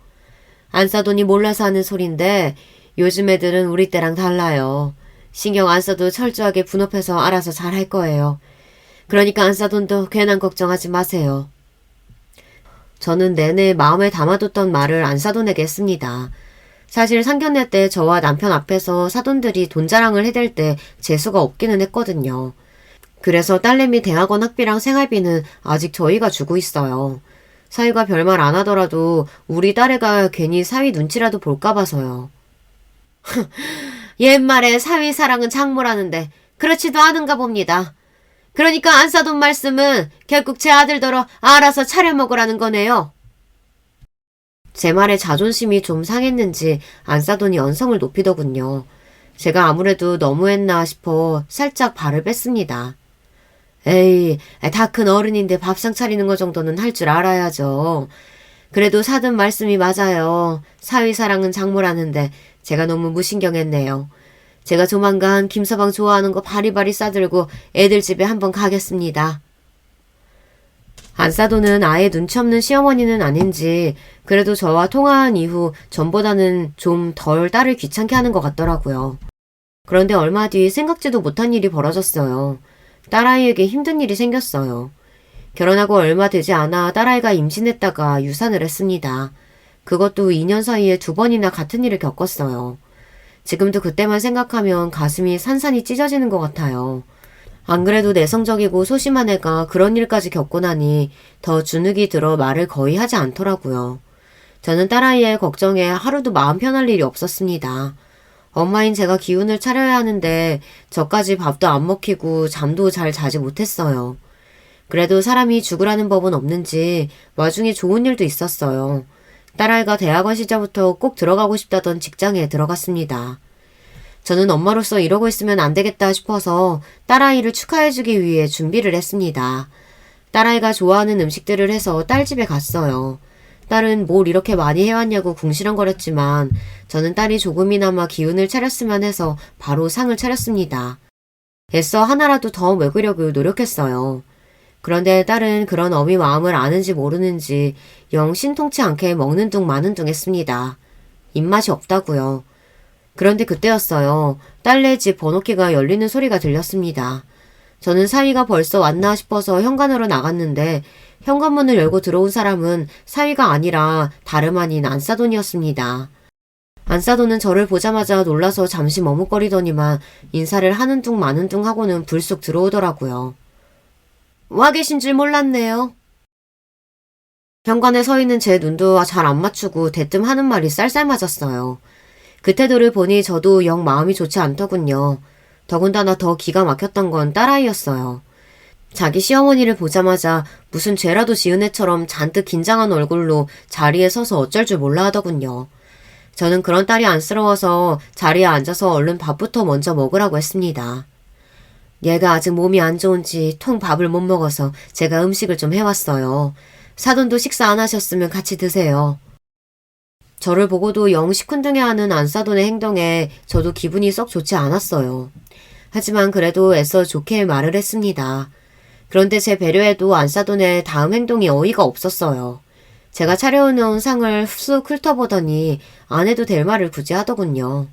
안사돈이 몰라서 하는 소린데 요즘 애들은 우리 때랑 달라요. 신경 안 써도 철저하게 분업해서 알아서 잘 할 거예요. 그러니까 안사돈도 괜한 걱정하지 마세요. 저는 내내 마음에 담아뒀던 말을 안사돈에게 했습니다. 사실 상견례 때 저와 남편 앞에서 사돈들이 돈 자랑을 해댈 때 재수가 없기는 했거든요. 그래서 딸내미 대학원 학비랑 생활비는 아직 저희가 주고 있어요. 사위가 별말 안 하더라도 우리 딸애가 괜히 사위 눈치라도 볼까 봐서요. 옛말에 사위 사랑은 장모라는데 그렇지도 않은가 봅니다. 그러니까 안사돈 말씀은 결국 제 아들더러 알아서 차려 먹으라는 거네요. 제 말에 자존심이 좀 상했는지 안사돈이 언성을 높이더군요. 제가 아무래도 너무했나 싶어 살짝 발을 뺐습니다. 에이, 다 큰 어른인데 밥상 차리는 거 정도는 할 줄 알아야죠. 그래도 사돈 말씀이 맞아요. 사위 사랑은 장모라는데 제가 너무 무신경했네요. 제가 조만간 김서방 좋아하는 거 바리바리 싸들고 애들 집에 한번 가겠습니다. 안사돈은 아예 눈치 없는 시어머니는 아닌지 그래도 저와 통화한 이후 전보다는 좀 덜 딸을 귀찮게 하는 것 같더라고요. 그런데 얼마 뒤 생각지도 못한 일이 벌어졌어요. 딸아이에게 힘든 일이 생겼어요. 결혼하고 얼마 되지 않아 딸아이가 임신했다가 유산을 했습니다. 그것도 2년 사이에 2번이나 같은 일을 겪었어요. 지금도 그때만 생각하면 가슴이 산산이 찢어지는 것 같아요. 안 그래도 내성적이고 소심한 애가 그런 일까지 겪고 나니 더 주눅이 들어 말을 거의 하지 않더라고요. 저는 딸아이의 걱정에 하루도 마음 편할 일이 없었습니다. 엄마인 제가 기운을 차려야 하는데 저까지 밥도 안 먹히고 잠도 잘 자지 못했어요. 그래도 사람이 죽으라는 법은 없는지 와중에 좋은 일도 있었어요. 딸아이가 대학원 시절부터 꼭 들어가고 싶다던 직장에 들어갔습니다. 저는 엄마로서 이러고 있으면 안 되겠다 싶어서 딸아이를 축하해주기 위해 준비를 했습니다. 딸아이가 좋아하는 음식들을 해서 딸 집에 갔어요. 딸은 뭘 이렇게 많이 해왔냐고 궁시렁거렸지만 저는 딸이 조금이나마 기운을 차렸으면 해서 바로 상을 차렸습니다. 애써 하나라도 더 먹으려고 노력했어요. 그런데 딸은 그런 어미 마음을 아는지 모르는지 영 신통치 않게 먹는 둥 마는 둥 했습니다. 입맛이 없다고요. 그런데 그때였어요. 딸네 집 번호키가 열리는 소리가 들렸습니다. 저는 사위가 벌써 왔나 싶어서 현관으로 나갔는데 현관문을 열고 들어온 사람은 사위가 아니라 다름 아닌 안사돈이었습니다. 안사돈은 저를 보자마자 놀라서 잠시 머뭇거리더니만 인사를 하는 둥 마는 둥 하고는 불쑥 들어오더라고요. 와 계신 줄 몰랐네요. 현관에 서 있는 제 눈도 잘 안 맞추고 대뜸 하는 말이 쌀쌀 맞았어요. 그 태도를 보니 저도 영 마음이 좋지 않더군요. 더군다나 더 기가 막혔던 건 딸아이였어요. 자기 시어머니를 보자마자 무슨 죄라도 지은 애처럼 잔뜩 긴장한 얼굴로 자리에 서서 어쩔 줄 몰라 하더군요. 저는 그런 딸이 안쓰러워서 자리에 앉아서 얼른 밥부터 먼저 먹으라고 했습니다. 얘가 아직 몸이 안 좋은지 통 밥을 못 먹어서 제가 음식을 좀 해왔어요. 사돈도 식사 안 하셨으면 같이 드세요. 저를 보고도 영 시큰둥해하는 안사돈의 행동에 저도 기분이 썩 좋지 않았어요. 하지만 그래도 애써 좋게 말을 했습니다. 그런데 제 배려에도 안사돈의 다음 행동이 어이가 없었어요. 제가 차려놓은 상을 쑥 훑어보더니 안 해도 될 말을 굳이 하더군요.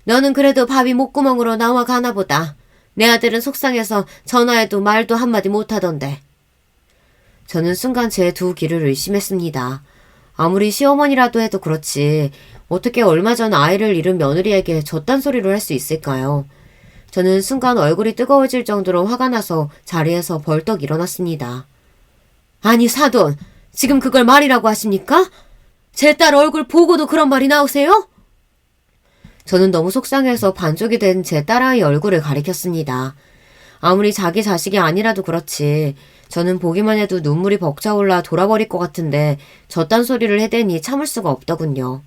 너는 그래도 밥이 목구멍으로 나와 가나 보다. 내 아들은 속상해서 전화해도 말도 한마디 못하던데. 저는 순간 제 두 귀를 의심했습니다. 아무리 시어머니라도 해도 그렇지 어떻게 얼마 전 아이를 잃은 며느리에게 저딴 소리를 할 수 있을까요? 저는 순간 얼굴이 뜨거워질 정도로 화가 나서 자리에서 벌떡 일어났습니다. 아니 사돈, 지금 그걸 말이라고 하십니까? 제 딸 얼굴 보고도 그런 말이 나오세요? 저는 너무 속상해서 반쪽이 된 제 딸아이 얼굴을 가리켰습니다. 아무리 자기 자식이 아니라도 그렇지 저는 보기만 해도 눈물이 벅차올라 돌아버릴 것 같은데 저딴 소리를 해대니 참을 수가 없더군요.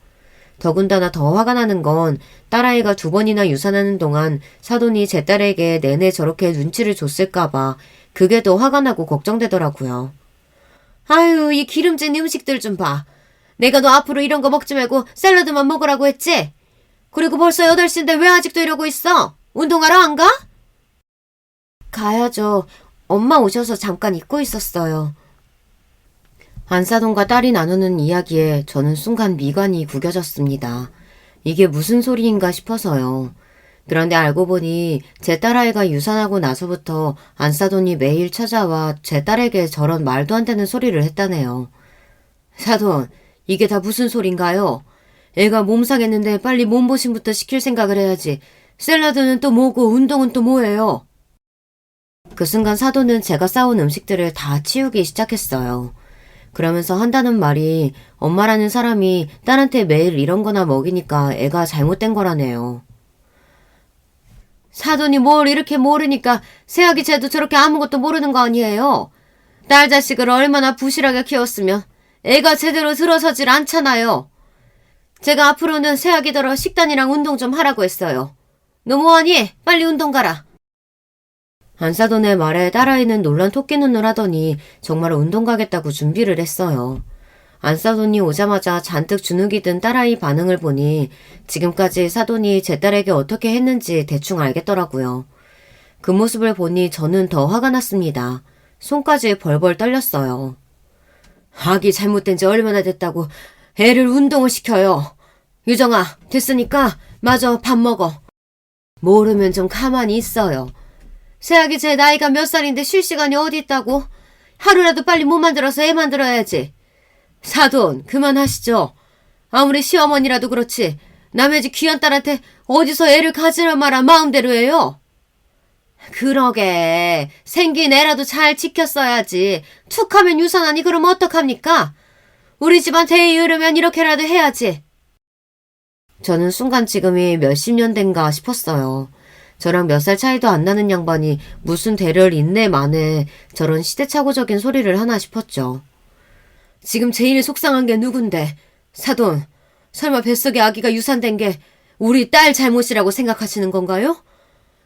더군다나 더 화가 나는 건 딸아이가 2번이나 유산하는 동안 사돈이 제 딸에게 내내 저렇게 눈치를 줬을까봐 그게 더 화가 나고 걱정되더라고요. 아유, 이 기름진 음식들 좀 봐. 내가 너 앞으로 이런 거 먹지 말고 샐러드만 먹으라고 했지? 그리고 벌써 8시인데 왜 아직도 이러고 있어? 운동하러 안 가? 가야죠. 엄마 오셔서 잠깐 잊고 있었어요. 안사돈과 딸이 나누는 이야기에 저는 순간 미간이 구겨졌습니다. 이게 무슨 소리인가 싶어서요. 그런데 알고 보니 제 딸아이가 유산하고 나서부터 안사돈이 매일 찾아와 제 딸에게 저런 말도 안 되는 소리를 했다네요. 사돈, 이게 다 무슨 소린가요? 애가 몸 상했는데 빨리 몸보신부터 시킬 생각을 해야지. 샐러드는 또 뭐고 운동은 또 뭐예요? 그 순간 사돈은 제가 싸온 음식들을 다 치우기 시작했어요. 그러면서 한다는 말이 엄마라는 사람이 딸한테 매일 이런 거나 먹이니까 애가 잘못된 거라네요. 사돈이 뭘 이렇게 모르니까 새아기 쟤도 저렇게 아무것도 모르는 거 아니에요? 딸 자식을 얼마나 부실하게 키웠으면 애가 제대로 들어서질 않잖아요. 제가 앞으로는 새아기더러 식단이랑 운동 좀 하라고 했어요. 너 뭐하니? 빨리 운동 가라. 안사돈의 말에 딸아이는 놀란 토끼 눈을 하더니 정말 운동 가겠다고 준비를 했어요. 안사돈이 오자마자 잔뜩 주눅이 든 딸아이 반응을 보니 지금까지 사돈이 제 딸에게 어떻게 했는지 대충 알겠더라고요. 그 모습을 보니 저는 더 화가 났습니다. 손까지 벌벌 떨렸어요. 아기 잘못된 지 얼마나 됐다고 애를 운동을 시켜요. 유정아, 됐으니까 마저 밥 먹어. 모르면 좀 가만히 있어요. 새아기 제 나이가 몇 살인데 쉴 시간이 어디 있다고? 하루라도 빨리 못 만들어서 애 만들어야지. 사돈, 그만하시죠. 아무리 시어머니라도 그렇지 남의 집 귀한 딸한테 어디서 애를 가지라 마라 마음대로 해요. 그러게 생긴 애라도 잘 지켰어야지. 툭 하면 유산하니 그럼 어떡합니까? 우리 집안 대에 이르면 이렇게라도 해야지. 저는 순간 지금이 몇십 년 된가 싶었어요. 저랑 몇 살 차이도 안 나는 양반이 무슨 대를 인내 만에 저런 시대착오적인 소리를 하나 싶었죠. 지금 제일 속상한 게 누군데? 사돈, 설마 뱃속에 아기가 유산된 게 우리 딸 잘못이라고 생각하시는 건가요?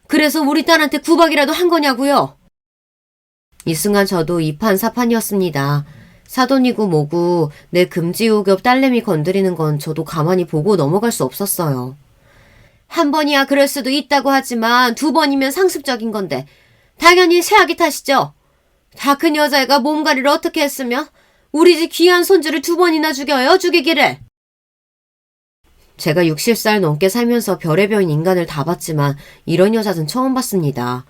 그래서 우리 딸한테 구박이라도 한 거냐고요? 이 순간 저도 이판사판이었습니다. 사돈이고 뭐고 내 금지우겹 딸내미 건드리는 건 저도 가만히 보고 넘어갈 수 없었어요. 한 번이야 그럴 수도 있다고 하지만 두 번이면 상습적인 건데 당연히 새아기 탓이죠. 다 큰 여자애가 몸가리를 어떻게 했으면 우리 집 귀한 손주를 두 번이나 죽여요, 죽이기를. 제가 60살 넘게 살면서 별의별 인간을 다 봤지만 이런 여자는 처음 봤습니다.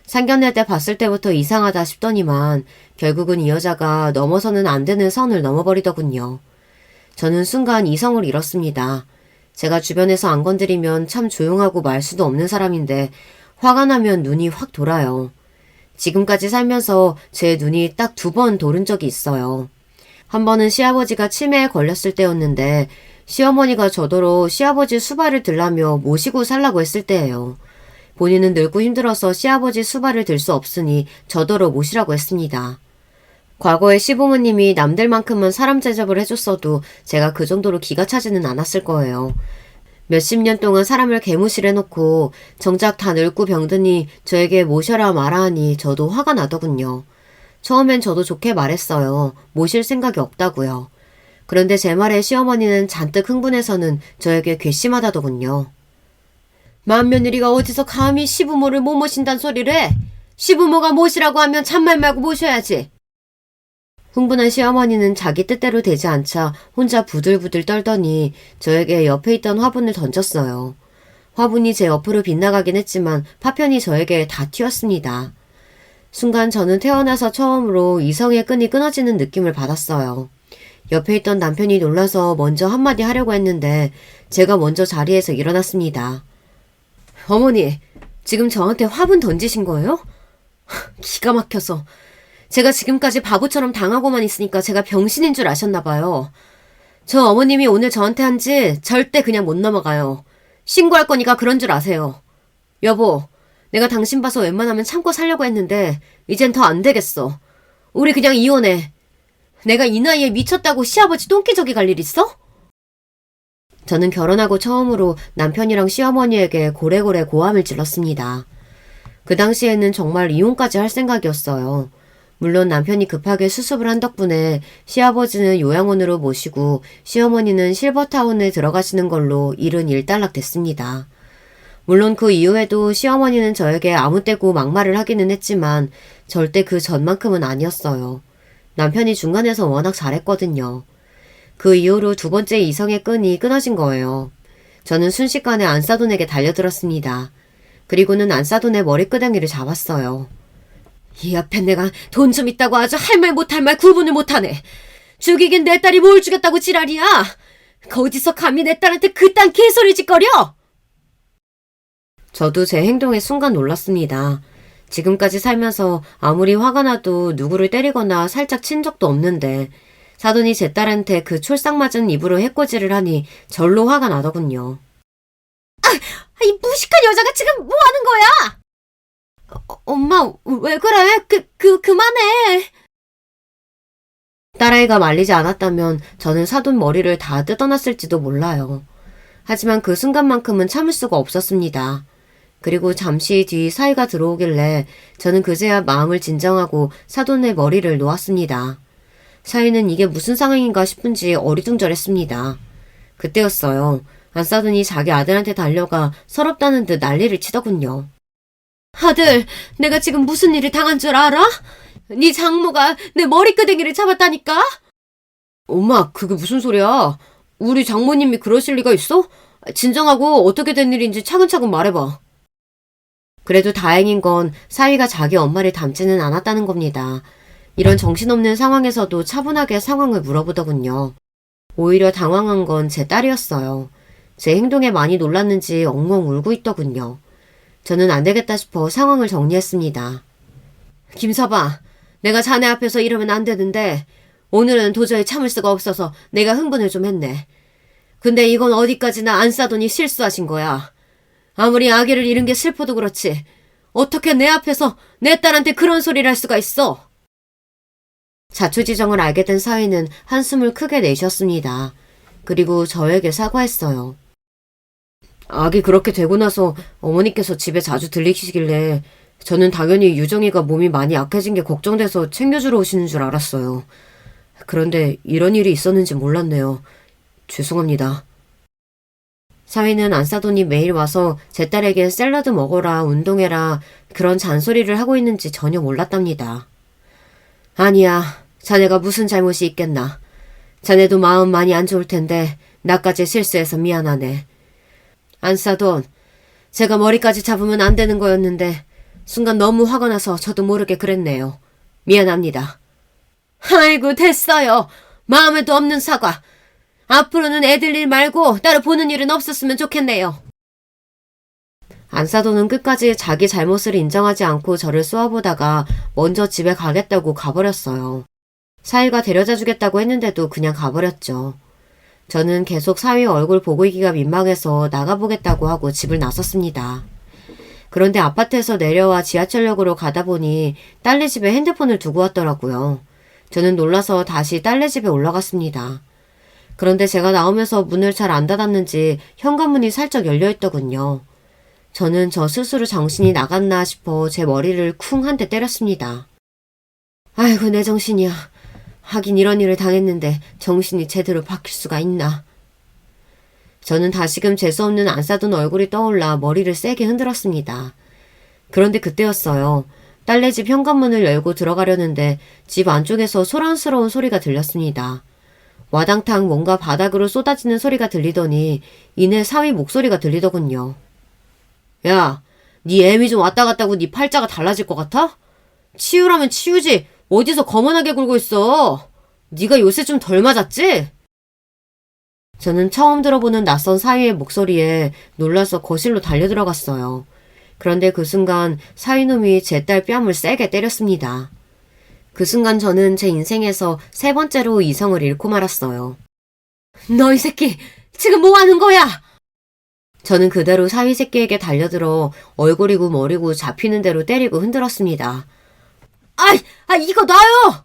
상견례 때 봤을 때부터 이상하다 싶더니만 결국은 이 여자가 넘어서는 안 되는 선을 넘어버리더군요. 저는 순간 이성을 잃었습니다. 제가 주변에서 안 건드리면 참 조용하고 말 수도 없는 사람인데 화가 나면 눈이 확 돌아요. 지금까지 살면서 제 눈이 딱 2번 돌은 적이 있어요. 한 번은 시아버지가 치매에 걸렸을 때였는데 시어머니가 저더러 시아버지 수발을 들라며 모시고 살라고 했을 때예요. 본인은 늙고 힘들어서 시아버지 수발을 들 수 없으니 저더러 모시라고 했습니다. 과거에 시부모님이 남들만큼은 사람 대접을 해줬어도 제가 그 정도로 기가 차지는 않았을 거예요. 몇십 년 동안 사람을 개무실해놓고 정작 다 늙고 병드니 저에게 모셔라 마라 하니 저도 화가 나더군요. 처음엔 저도 좋게 말했어요. 모실 생각이 없다고요. 그런데 제 말에 시어머니는 잔뜩 흥분해서는 저에게 괘씸하다더군요. 맏며느리가 어디서 감히 시부모를 못 모신단 소리를 해? 시부모가 모시라고 하면 잔말 말고 모셔야지. 흥분한 시어머니는 자기 뜻대로 되지 않자 혼자 부들부들 떨더니 저에게 옆에 있던 화분을 던졌어요. 화분이 제 옆으로 빗나가긴 했지만 파편이 저에게 다 튀었습니다. 순간 저는 태어나서 처음으로 이성의 끈이 끊어지는 느낌을 받았어요. 옆에 있던 남편이 놀라서 먼저 한마디 하려고 했는데 제가 먼저 자리에서 일어났습니다. 어머니, 지금 저한테 화분 던지신 거예요? 기가 막혀서. 제가 지금까지 바보처럼 당하고만 있으니까 제가 병신인 줄 아셨나 봐요. 저 어머님이 오늘 저한테 한 짓 절대 그냥 못 넘어가요. 신고할 거니까 그런 줄 아세요. 여보, 내가 당신 봐서 웬만하면 참고 살려고 했는데 이젠 더 안 되겠어. 우리 그냥 이혼해. 내가 이 나이에 미쳤다고 시아버지 똥기저귀 갈 일 있어? 저는 결혼하고 처음으로 남편이랑 시어머니에게 고래고래 고함을 질렀습니다. 그 당시에는 정말 이혼까지 할 생각이었어요. 물론 남편이 급하게 수습을 한 덕분에 시아버지는 요양원으로 모시고 시어머니는 실버타운에 들어가시는 걸로 일은 일단락됐습니다. 물론 그 이후에도 시어머니는 저에게 아무 때고 막말을 하기는 했지만 절대 그 전만큼은 아니었어요. 남편이 중간에서 워낙 잘했거든요. 그 이후로 2번째 이성의 끈이 끊어진 거예요. 저는 순식간에 안사돈에게 달려들었습니다. 그리고는 안사돈의 머리끄댕이를 잡았어요. 이 앞에 내가 돈 좀 있다고 아주 할 말 못할 말 구분을 못하네. 죽이긴 내 딸이 뭘 죽였다고 지랄이야. 어디서 감히 내 딸한테 그딴 개소리 짓거려. 저도 제 행동에 순간 놀랐습니다. 지금까지 살면서 아무리 화가 나도 누구를 때리거나 살짝 친 적도 없는데 사돈이 제 딸한테 그 촐싹맞은 입으로 해코지를 하니 절로 화가 나더군요. 이 무식한 여자가 지금 뭐 하는 거야? 엄마, 왜 그래? 그만해. 딸아이가 말리지 않았다면 저는 사돈 머리를 다 뜯어놨을지도 몰라요. 하지만 그 순간만큼은 참을 수가 없었습니다. 그리고 잠시 뒤 사이가 들어오길래 저는 그제야 마음을 진정하고 사돈의 머리를 놓았습니다. 사이는 이게 무슨 상황인가 싶은지 어리둥절했습니다. 그때였어요. 안사돈이 자기 아들한테 달려가 서럽다는 듯 난리를 치더군요. 아들, 내가 지금 무슨 일을 당한 줄 알아? 네 장모가 내 머리끄댕이를 잡았다니까? 엄마, 그게 무슨 소리야? 우리 장모님이 그러실 리가 있어? 진정하고 어떻게 된 일인지 차근차근 말해봐. 그래도 다행인 건 사위가 자기 엄마를 닮지는 않았다는 겁니다. 이런 정신없는 상황에서도 차분하게 상황을 물어보더군요. 오히려 당황한 건 제 딸이었어요. 제 행동에 많이 놀랐는지 엉엉 울고 있더군요. 저는 안 되겠다 싶어 상황을 정리했습니다. 김서방, 내가 자네 앞에서 이러면 안 되는데 오늘은 도저히 참을 수가 없어서 내가 흥분을 좀 했네. 근데 이건 어디까지나 안사돈이 실수하신 거야. 아무리 아기를 잃은 게 슬퍼도 그렇지. 어떻게 내 앞에서 내 딸한테 그런 소리를 할 수가 있어? 자초지정을 알게 된 사위는 한숨을 크게 내쉬었습니다. 그리고 저에게 사과했어요. 아기 그렇게 되고 나서 어머니께서 집에 자주 들리시길래 저는 당연히 유정이가 몸이 많이 약해진 게 걱정돼서 챙겨주러 오시는 줄 알았어요. 그런데 이런 일이 있었는지 몰랐네요. 죄송합니다. 사위는 안사돈이 매일 와서 제 딸에게 샐러드 먹어라, 운동해라 그런 잔소리를 하고 있는지 전혀 몰랐답니다. 아니야, 자네가 무슨 잘못이 있겠나. 자네도 마음 많이 안 좋을 텐데 나까지 실수해서 미안하네. 안사돈, 제가 머리까지 잡으면 안 되는 거였는데 순간 너무 화가 나서 저도 모르게 그랬네요. 미안합니다. 아이고 됐어요. 마음에도 없는 사과. 앞으로는 애들 일 말고 따로 보는 일은 없었으면 좋겠네요. 안사돈은 끝까지 자기 잘못을 인정하지 않고 저를 쏘아보다가 먼저 집에 가겠다고 가버렸어요. 사위가 데려다 주겠다고 했는데도 그냥 가버렸죠. 저는 계속 사위 얼굴 보고 있기가 민망해서 나가보겠다고 하고 집을 나섰습니다. 그런데 아파트에서 내려와 지하철역으로 가다 보니 딸네 집에 핸드폰을 두고 왔더라고요. 저는 놀라서 다시 딸네 집에 올라갔습니다. 그런데 제가 나오면서 문을 잘 안 닫았는지 현관문이 살짝 열려있더군요. 저는 저 스스로 정신이 나갔나 싶어 제 머리를 쿵 한 대 때렸습니다. 아이고 내 정신이야. 하긴 이런 일을 당했는데 정신이 제대로 바뀔 수가 있나. 저는 다시금 재수없는 안사돈 얼굴이 떠올라 머리를 세게 흔들었습니다. 그런데 그때였어요. 딸네 집 현관문을 열고 들어가려는데 집 안쪽에서 소란스러운 소리가 들렸습니다. 와당탕 뭔가 바닥으로 쏟아지는 소리가 들리더니 이내 사위 목소리가 들리더군요. 야, 네 애미 좀 왔다 갔다 하고 네 팔자가 달라질 것 같아? 치우라면 치우지 어디서 거만하게 굴고 있어. 네가 요새 좀 덜 맞았지? 저는 처음 들어보는 낯선 사위의 목소리에 놀라서 거실로 달려들어갔어요. 그런데 그 순간 사위놈이 제 딸 뺨을 세게 때렸습니다. 그 순간 저는 제 인생에서 3번째로 이성을 잃고 말았어요. 너 이 새끼 지금 뭐 하는 거야? 저는 그대로 사위 새끼에게 달려들어 얼굴이고 머리고 잡히는 대로 때리고 흔들었습니다. 이거 놔요!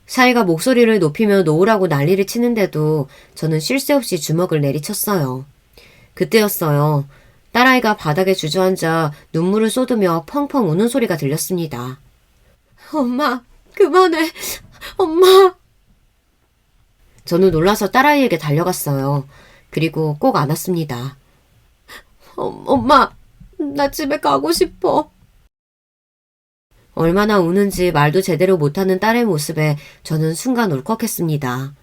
사위가 목소리를 높이며 놓으라고 난리를 치는데도 저는 쉴 새 없이 주먹을 내리쳤어요. 그때였어요. 딸아이가 바닥에 주저앉아 눈물을 쏟으며 펑펑 우는 소리가 들렸습니다. 엄마, 그만해. 엄마. 저는 놀라서 딸아이에게 달려갔어요. 그리고 꼭 안았습니다. 엄마, 나 집에 가고 싶어. 얼마나 우는지 말도 제대로 못하는 딸의 모습에 저는 순간 울컥했습니다.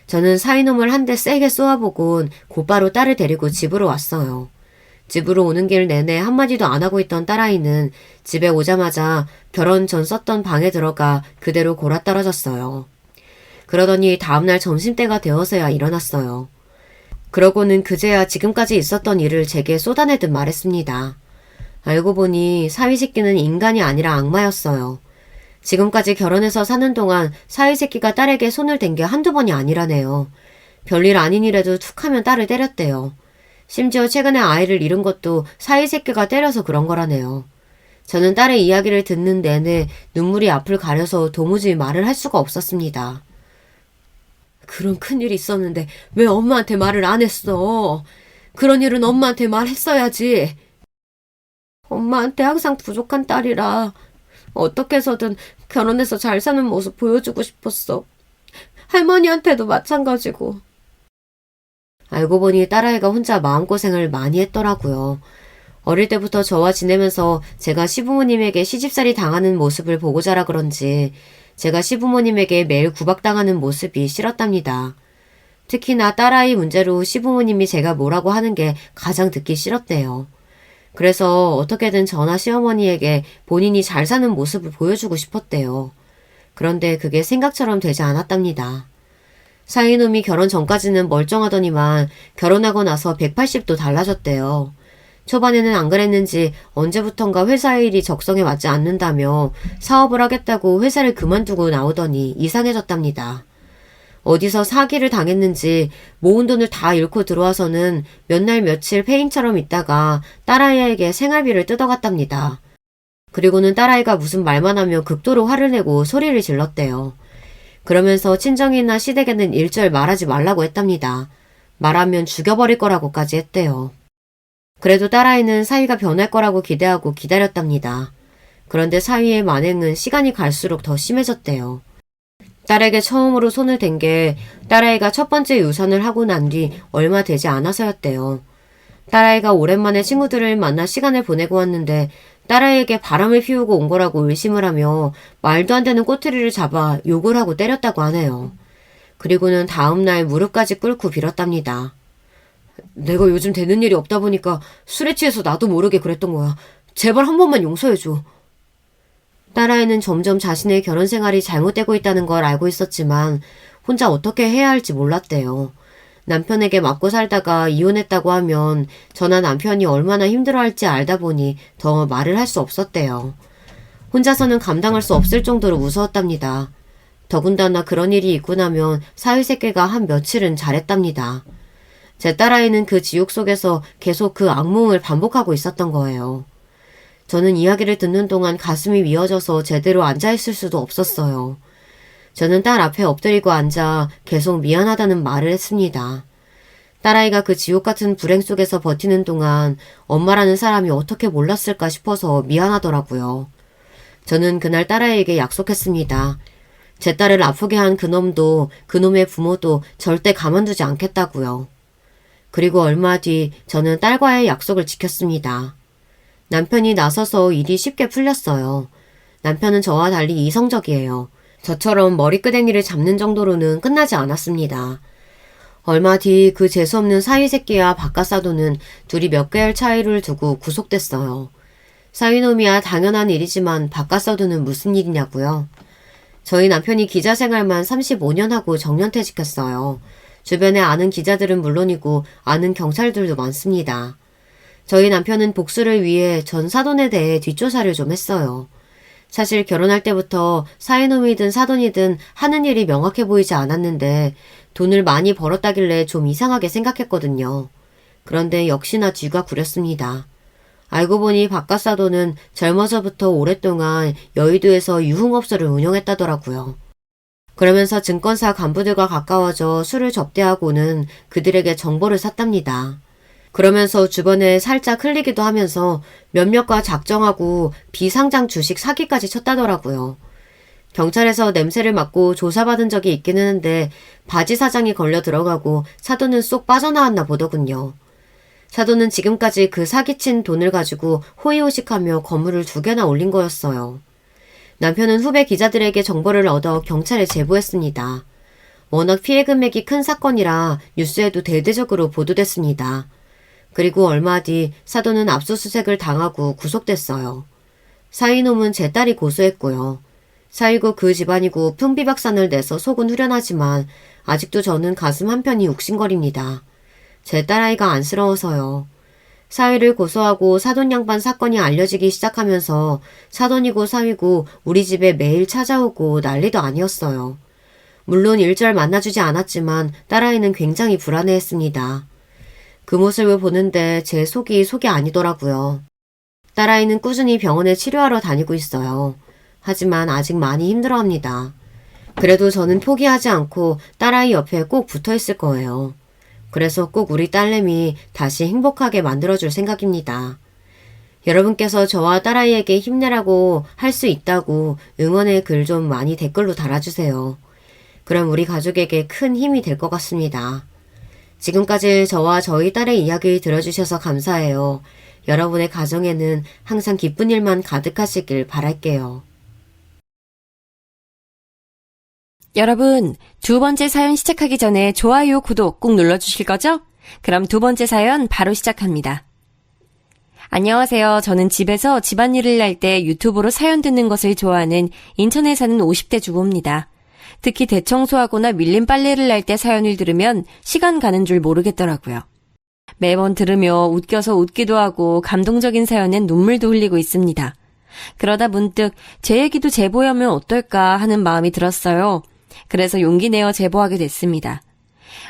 저는 사위놈을 한 대 세게 쏘아보곤 곧바로 딸을 데리고 집으로 왔어요. 집으로 오는 길 내내 한마디도 안 하고 있던 딸아이는 집에 오자마자 결혼 전 썼던 방에 들어가 그대로 골아떨어졌어요. 그러더니 다음날 점심때가 되어서야 일어났어요. 그러고는 그제야 지금까지 있었던 일을 제게 쏟아내듯 말했습니다. 알고 보니 사위 새끼는 인간이 아니라 악마였어요. 지금까지 결혼해서 사는 동안 사위 새끼가 딸에게 손을 댄 게 한두 번이 아니라네요. 별일 아닌 일에도 툭하면 딸을 때렸대요. 심지어 최근에 아이를 잃은 것도 사위 새끼가 때려서 그런 거라네요. 저는 딸의 이야기를 듣는 내내 눈물이 앞을 가려서 도무지 말을 할 수가 없었습니다. 그런 큰일이 있었는데 왜 엄마한테 말을 안 했어? 그런 일은 엄마한테 말했어야지. 엄마한테 항상 부족한 딸이라 어떻게 해서든 결혼해서 잘 사는 모습 보여주고 싶었어. 할머니한테도 마찬가지고. 알고 보니 딸아이가 혼자 마음고생을 많이 했더라고요. 어릴 때부터 저와 지내면서 제가 시부모님에게 시집살이 당하는 모습을 보고 자라 그런지 제가 시부모님에게 매일 구박당하는 모습이 싫었답니다. 특히나 딸아이 문제로 시부모님이 제가 뭐라고 하는 게 가장 듣기 싫었대요. 그래서 어떻게든 저나 시어머니에게 본인이 잘 사는 모습을 보여주고 싶었대요. 그런데 그게 생각처럼 되지 않았답니다. 사위놈이 결혼 전까지는 멀쩡하더니만 결혼하고 나서 180도 달라졌대요. 초반에는 안 그랬는지 언제부턴가 회사 일이 적성에 맞지 않는다며 사업을 하겠다고 회사를 그만두고 나오더니 이상해졌답니다. 어디서 사기를 당했는지 모은 돈을 다 잃고 들어와서는 몇 날 며칠 폐인처럼 있다가 딸아이에게 생활비를 뜯어갔답니다. 그리고는 딸아이가 무슨 말만 하면 극도로 화를 내고 소리를 질렀대요. 그러면서 친정이나 시댁에는 일절 말하지 말라고 했답니다. 말하면 죽여버릴 거라고까지 했대요. 그래도 딸아이는 사위가 변할 거라고 기대하고 기다렸답니다. 그런데 사위의 만행은 시간이 갈수록 더 심해졌대요. 딸에게 처음으로 손을 댄 게 딸아이가 첫 번째 유산을 하고 난 뒤 얼마 되지 않아서였대요. 딸아이가 오랜만에 친구들을 만나 시간을 보내고 왔는데 딸아이에게 바람을 피우고 온 거라고 의심을 하며 말도 안 되는 꼬투리를 잡아 욕을 하고 때렸다고 하네요. 그리고는 다음날 무릎까지 꿇고 빌었답니다. 내가 요즘 되는 일이 없다 보니까 술에 취해서 나도 모르게 그랬던 거야. 제발 한 번만 용서해줘. 딸아이는 점점 자신의 결혼 생활이 잘못되고 있다는 걸 알고 있었지만 혼자 어떻게 해야 할지 몰랐대요. 남편에게 맞고 살다가 이혼했다고 하면 저나 남편이 얼마나 힘들어할지 알다 보니 더 말을 할 수 없었대요. 혼자서는 감당할 수 없을 정도로 무서웠답니다. 더군다나 그런 일이 있고 나면 사위새끼가 한 며칠은 잘했답니다. 제 딸아이는 그 지옥 속에서 계속 그 악몽을 반복하고 있었던 거예요. 저는 이야기를 듣는 동안 가슴이 미어져서 제대로 앉아있을 수도 없었어요. 저는 딸 앞에 엎드리고 앉아 계속 미안하다는 말을 했습니다. 딸아이가 그 지옥 같은 불행 속에서 버티는 동안 엄마라는 사람이 어떻게 몰랐을까 싶어서 미안하더라고요. 저는 그날 딸아이에게 약속했습니다. 제 딸을 아프게 한 그놈도 그놈의 부모도 절대 가만두지 않겠다고요. 그리고 얼마 뒤 저는 딸과의 약속을 지켰습니다. 남편이 나서서 일이 쉽게 풀렸어요. 남편은 저와 달리 이성적이에요. 저처럼 머리끄댕이를 잡는 정도로는 끝나지 않았습니다. 얼마 뒤 그 재수없는 사위새끼와 바깥사도는 둘이 몇 개월 차이를 두고 구속됐어요. 사위놈이야 당연한 일이지만 바깥사도는 무슨 일이냐고요. 저희 남편이 기자 생활만 35년 하고 정년퇴직했어요. 주변에 아는 기자들은 물론이고 아는 경찰들도 많습니다. 저희 남편은 복수를 위해 전 사돈에 대해 뒷조사를 좀 했어요. 사실 결혼할 때부터 사위놈이든 사돈이든 하는 일이 명확해 보이지 않았는데 돈을 많이 벌었다길래 좀 이상하게 생각했거든요. 그런데 역시나 뒤가 구렸습니다. 알고 보니 바깥사돈은 젊어서부터 오랫동안 여의도에서 유흥업소를 운영했다더라고요. 그러면서 증권사 간부들과 가까워져 술을 접대하고는 그들에게 정보를 샀답니다. 그러면서 주변에 살짝 흘리기도 하면서 몇몇과 작정하고 비상장 주식 사기까지 쳤다더라고요. 경찰에서 냄새를 맡고 조사받은 적이 있기는 한데 바지 사장이 걸려 들어가고 사돈은 쏙 빠져나왔나 보더군요. 사돈은 지금까지 그 사기친 돈을 가지고 호의호식하며 건물을 2개나 올린 거였어요. 남편은 후배 기자들에게 정보를 얻어 경찰에 제보했습니다. 워낙 피해 금액이 큰 사건이라 뉴스에도 대대적으로 보도됐습니다. 그리고 얼마 뒤 사돈은 압수수색을 당하고 구속됐어요. 사위놈은 제 딸이 고소했고요. 사위고 그 집안이고 풍비박산을 내서 속은 후련하지만 아직도 저는 가슴 한편이 욱신거립니다. 제 딸아이가 안쓰러워서요. 사위를 고소하고 사돈 양반 사건이 알려지기 시작하면서 사돈이고 사위고 우리 집에 매일 찾아오고 난리도 아니었어요. 물론 일절 만나주지 않았지만 딸아이는 굉장히 불안해했습니다. 그 모습을 보는데 제 속이 아니더라고요. 딸아이는 꾸준히 병원에 치료하러 다니고 있어요. 하지만 아직 많이 힘들어합니다. 그래도 저는 포기하지 않고 딸아이 옆에 꼭 붙어있을 거예요. 그래서 꼭 우리 딸내미 다시 행복하게 만들어줄 생각입니다. 여러분께서 저와 딸아이에게 힘내라고 할 수 있다고 응원의 글 좀 많이 댓글로 달아주세요. 그럼 우리 가족에게 큰 힘이 될 것 같습니다. 지금까지 저와 저희 딸의 이야기 들어주셔서 감사해요. 여러분의 가정에는 항상 기쁜 일만 가득하시길 바랄게요. 여러분, 2번째 사연 시작하기 전에 좋아요, 구독 꼭 눌러주실 거죠? 그럼 2번째 사연 바로 시작합니다. 안녕하세요. 저는 집에서 집안일을 할 때 유튜브로 사연 듣는 것을 좋아하는 인천에 사는 50대 주부입니다. 특히 대청소하거나 밀린 빨래를 할 때 사연을 들으면 시간 가는 줄 모르겠더라고요. 매번 들으며 웃겨서 웃기도 하고 감동적인 사연엔 눈물도 흘리고 있습니다. 그러다 문득 제 얘기도 제보하면 어떨까 하는 마음이 들었어요. 그래서 용기 내어 제보하게 됐습니다.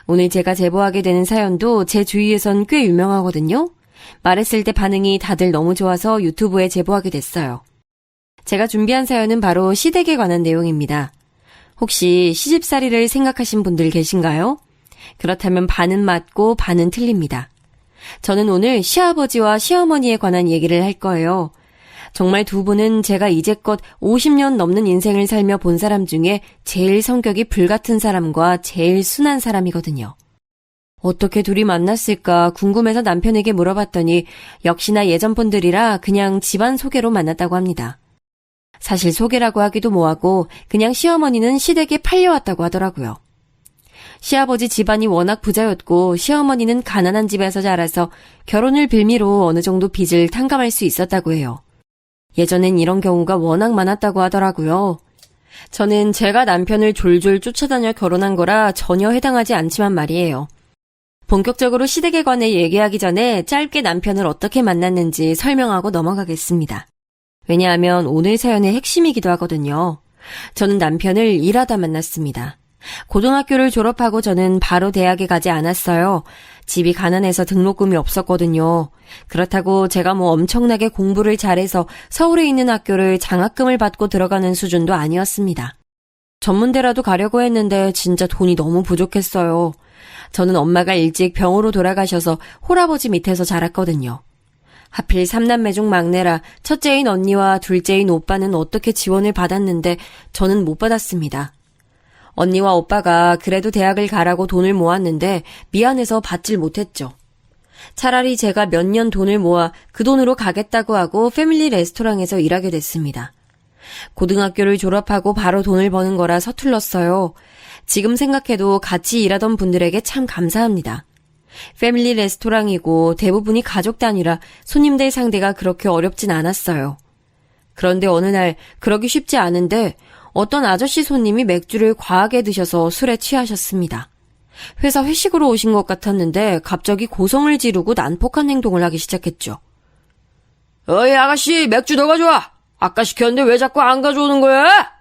오늘 제가 제보하게 되는 사연도 제 주위에선 꽤 유명하거든요. 말했을 때 반응이 다들 너무 좋아서 유튜브에 제보하게 됐어요. 제가 준비한 사연은 바로 시댁에 관한 내용입니다. 혹시 시집살이를 생각하신 분들 계신가요? 그렇다면 반은 맞고 반은 틀립니다. 저는 오늘 시아버지와 시어머니에 관한 얘기를 할 거예요. 정말 두 분은 제가 이제껏 50년 넘는 인생을 살며 본 사람 중에 제일 성격이 불같은 사람과 제일 순한 사람이거든요. 어떻게 둘이 만났을까 궁금해서 남편에게 물어봤더니 역시나 예전 분들이라 그냥 집안 소개로 만났다고 합니다. 사실 소개라고 하기도 뭐하고 그냥 시어머니는 시댁에 팔려왔다고 하더라고요. 시아버지 집안이 워낙 부자였고 시어머니는 가난한 집에서 자라서 결혼을 빌미로 어느 정도 빚을 탕감할 수 있었다고 해요. 예전엔 이런 경우가 워낙 많았다고 하더라고요. 저는 제가 남편을 졸졸 쫓아다녀 결혼한 거라 전혀 해당하지 않지만 말이에요. 본격적으로 시댁에 관해 얘기하기 전에 짧게 남편을 어떻게 만났는지 설명하고 넘어가겠습니다. 왜냐하면 오늘 사연의 핵심이기도 하거든요. 저는 남편을 일하다 만났습니다. 고등학교를 졸업하고 저는 바로 대학에 가지 않았어요. 집이 가난해서 등록금이 없었거든요. 그렇다고 제가 엄청나게 공부를 잘해서 서울에 있는 학교를 장학금을 받고 들어가는 수준도 아니었습니다. 전문대라도 가려고 했는데 진짜 돈이 너무 부족했어요. 저는 엄마가 일찍 병으로 돌아가셔서 홀아버지 밑에서 자랐거든요. 하필 3남매 중 막내라 첫째인 언니와 둘째인 오빠는 어떻게 지원을 받았는데 저는 못 받았습니다. 언니와 오빠가 그래도 대학을 가라고 돈을 모았는데 미안해서 받질 못했죠. 차라리 제가 몇 년 돈을 모아 그 돈으로 가겠다고 하고 패밀리 레스토랑에서 일하게 됐습니다. 고등학교를 졸업하고 바로 돈을 버는 거라 서툴렀어요. 지금 생각해도 같이 일하던 분들에게 참 감사합니다. 패밀리 레스토랑이고 대부분이 가족 단위라 손님들 상대가 그렇게 어렵진 않았어요. 그런데 어느 날 그러기 쉽지 않은데 어떤 아저씨 손님이 맥주를 과하게 드셔서 술에 취하셨습니다. 회사 회식으로 오신 것 같았는데 갑자기 고성을 지르고 난폭한 행동을 하기 시작했죠. 어이 아가씨 맥주 더 가져와. 아까 시켰는데 왜 자꾸 안 가져오는 거야?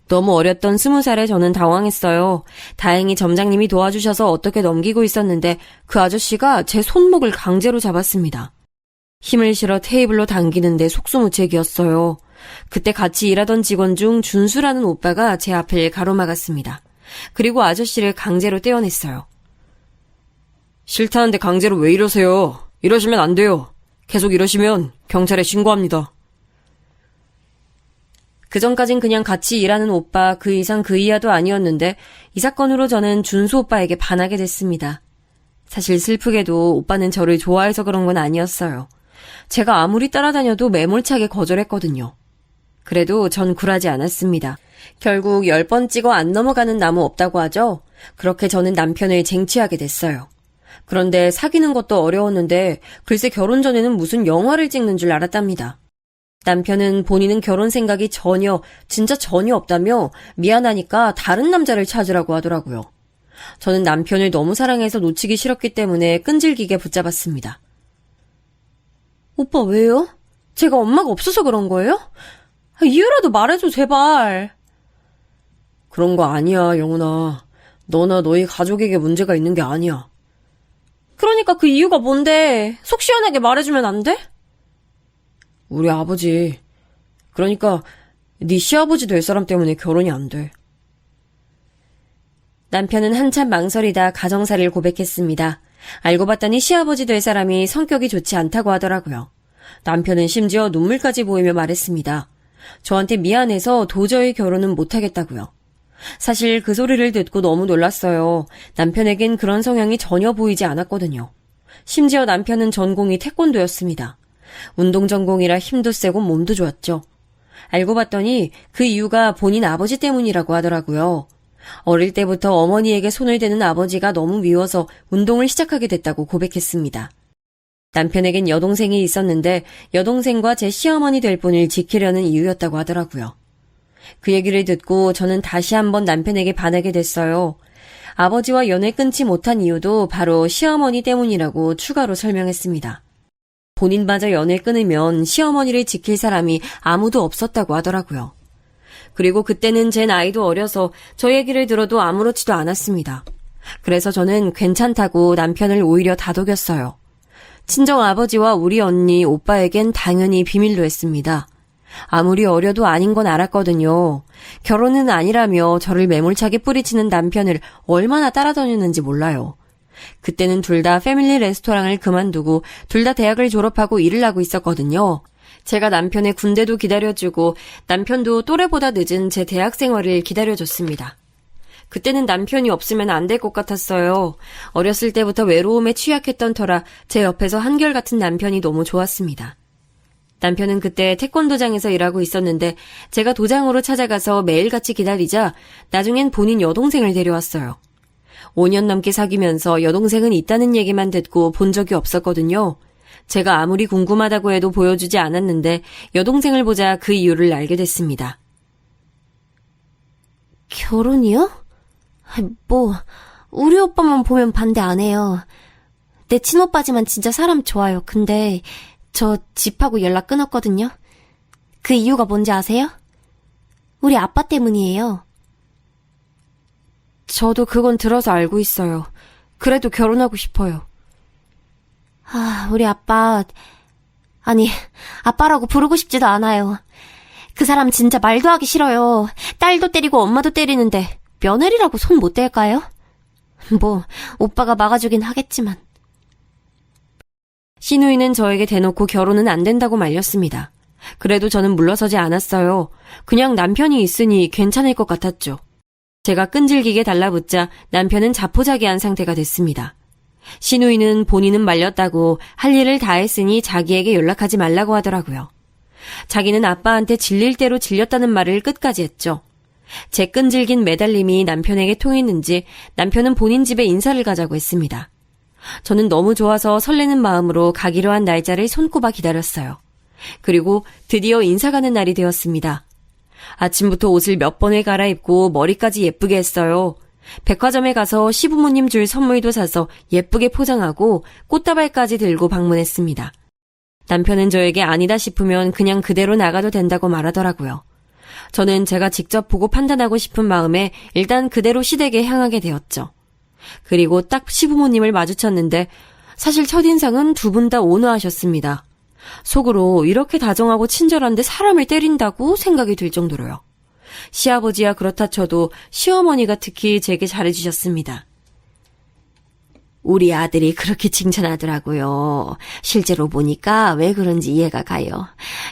너무 어렸던 20살에 저는 당황했어요. 다행히 점장님이 도와주셔서 어떻게 넘기고 있었는데 그 아저씨가 제 손목을 강제로 잡았습니다. 힘을 실어 테이블로 당기는데 속수무책이었어요. 그때 같이 일하던 직원 중 준수라는 오빠가 제 앞을 가로막았습니다. 그리고 아저씨를 강제로 떼어냈어요. 싫다는데 강제로 왜 이러세요? 이러시면 안 돼요. 계속 이러시면 경찰에 신고합니다. 그전까진 그냥 같이 일하는 오빠 그 이상 그 이하도 아니었는데 이 사건으로 저는 준수 오빠에게 반하게 됐습니다. 사실 슬프게도 오빠는 저를 좋아해서 그런 건 아니었어요. 제가 아무리 따라다녀도 매몰차게 거절했거든요. 그래도 전 굴하지 않았습니다. 결국 10번 찍어 안 넘어가는 나무 없다고 하죠. 그렇게 저는 남편을 쟁취하게 됐어요. 그런데 사귀는 것도 어려웠는데 글쎄 결혼 전에는 무슨 영화를 찍는 줄 알았답니다. 남편은 본인은 결혼 생각이 진짜 전혀 없다며 미안하니까 다른 남자를 찾으라고 하더라고요. 저는 남편을 너무 사랑해서 놓치기 싫었기 때문에 끈질기게 붙잡았습니다. 오빠 왜요? 제가 엄마가 없어서 그런 거예요? 이유라도 말해줘 제발. 그런 거 아니야 영훈아. 너나 너희 가족에게 문제가 있는 게 아니야. 그러니까 그 이유가 뭔데? 속 시원하게 말해주면 안 돼? 우리 아버지, 그러니까 네 시아버지 될 사람 때문에 결혼이 안 돼. 남편은 한참 망설이다 가정사를 고백했습니다. 알고 봤더니 시아버지 될 사람이 성격이 좋지 않다고 하더라고요. 남편은 심지어 눈물까지 보이며 말했습니다. 저한테 미안해서 도저히 결혼은 못하겠다고요. 사실 그 소리를 듣고 너무 놀랐어요. 남편에겐 그런 성향이 전혀 보이지 않았거든요. 심지어 남편은 전공이 태권도였습니다. 운동 전공이라 힘도 세고 몸도 좋았죠. 알고 봤더니 그 이유가 본인 아버지 때문이라고 하더라고요. 어릴 때부터 어머니에게 손을 대는 아버지가 너무 미워서 운동을 시작하게 됐다고 고백했습니다. 남편에겐 여동생이 있었는데 여동생과 제 시어머니 될 분을 지키려는 이유였다고 하더라고요. 그 얘기를 듣고 저는 다시 한번 남편에게 반하게 됐어요. 아버지와 연을 끊지 못한 이유도 바로 시어머니 때문이라고 추가로 설명했습니다. 본인마저 연을 끊으면 시어머니를 지킬 사람이 아무도 없었다고 하더라고요. 그리고 그때는 제 나이도 어려서 저 얘기를 들어도 아무렇지도 않았습니다. 그래서 저는 괜찮다고 남편을 오히려 다독였어요. 친정 아버지와 우리 언니, 오빠에겐 당연히 비밀로 했습니다. 아무리 어려도 아닌 건 알았거든요. 결혼은 아니라며 저를 매몰차게 뿌리치는 남편을 얼마나 따라다녔는지 몰라요. 그때는 둘 다 패밀리 레스토랑을 그만두고 둘 다 대학을 졸업하고 일을 하고 있었거든요. 제가 남편의 군대도 기다려주고 남편도 또래보다 늦은 제 대학 생활을 기다려줬습니다. 그때는 남편이 없으면 안 될 것 같았어요. 어렸을 때부터 외로움에 취약했던 터라 제 옆에서 한결같은 남편이 너무 좋았습니다. 남편은 그때 태권도장에서 일하고 있었는데 제가 도장으로 찾아가서 매일같이 기다리자 나중엔 본인 여동생을 데려왔어요. 5년 넘게 사귀면서 여동생은 있다는 얘기만 듣고 본 적이 없었거든요. 제가 아무리 궁금하다고 해도 보여주지 않았는데 여동생을 보자 그 이유를 알게 됐습니다. 결혼이요? 우리 오빠만 보면 반대 안 해요. 내 친오빠지만 진짜 사람 좋아요. 근데 저 집하고 연락 끊었거든요. 그 이유가 뭔지 아세요? 우리 아빠 때문이에요. 저도 그건 들어서 알고 있어요. 그래도 결혼하고 싶어요. 우리 아빠, 아빠라고 부르고 싶지도 않아요. 그 사람 진짜 말도 하기 싫어요. 딸도 때리고 엄마도 때리는데 며느리라고 손 못 댈까요? 오빠가 막아주긴 하겠지만. 시누이는 저에게 대놓고 결혼은 안 된다고 말렸습니다. 그래도 저는 물러서지 않았어요. 그냥 남편이 있으니 괜찮을 것 같았죠. 제가 끈질기게 달라붙자 남편은 자포자기한 상태가 됐습니다. 시누이는 본인은 말렸다고 할 일을 다 했으니 자기에게 연락하지 말라고 하더라고요. 자기는 아빠한테 질릴 대로 질렸다는 말을 끝까지 했죠. 제 끈질긴 매달림이 남편에게 통했는지 남편은 본인 집에 인사를 가자고 했습니다. 저는 너무 좋아서 설레는 마음으로 가기로 한 날짜를 손꼽아 기다렸어요. 그리고 드디어 인사 가는 날이 되었습니다. 아침부터 옷을 몇 번을 갈아입고 머리까지 예쁘게 했어요. 백화점에 가서 시부모님 줄 선물도 사서 예쁘게 포장하고 꽃다발까지 들고 방문했습니다. 남편은 저에게 아니다 싶으면 그냥 그대로 나가도 된다고 말하더라고요. 저는 제가 직접 보고 판단하고 싶은 마음에 일단 그대로 시댁에 향하게 되었죠. 그리고 딱 시부모님을 마주쳤는데 사실 첫인상은 두 분 다 온화하셨습니다. 속으로 이렇게 다정하고 친절한데 사람을 때린다고 생각이 들 정도로요. 시아버지야 그렇다 쳐도 시어머니가 특히 제게 잘해주셨습니다. 우리 아들이 그렇게 칭찬하더라고요. 실제로 보니까 왜 그런지 이해가 가요.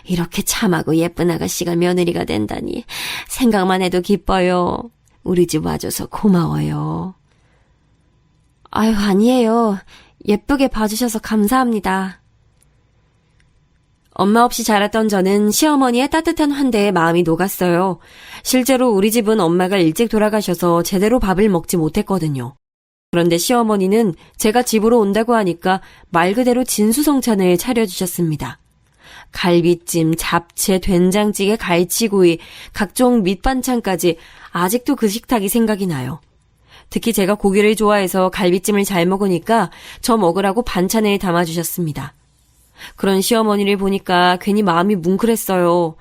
이렇게 참하고 예쁜 아가씨가 며느리가 된다니 생각만 해도 기뻐요. 우리 집 와줘서 고마워요. 아니에요. 예쁘게 봐주셔서 감사합니다. 엄마 없이 자랐던 저는 시어머니의 따뜻한 환대에 마음이 녹았어요. 실제로 우리 집은 엄마가 일찍 돌아가셔서 제대로 밥을 먹지 못했거든요. 그런데 시어머니는 제가 집으로 온다고 하니까 말 그대로 진수성찬을 차려주셨습니다. 갈비찜, 잡채, 된장찌개, 갈치구이, 각종 밑반찬까지 아직도 그 식탁이 생각이 나요. 특히 제가 고기를 좋아해서 갈비찜을 잘 먹으니까 저 먹으라고 반찬을 담아주셨습니다. 그런 시어머니를 보니까 괜히 마음이 뭉클했어요.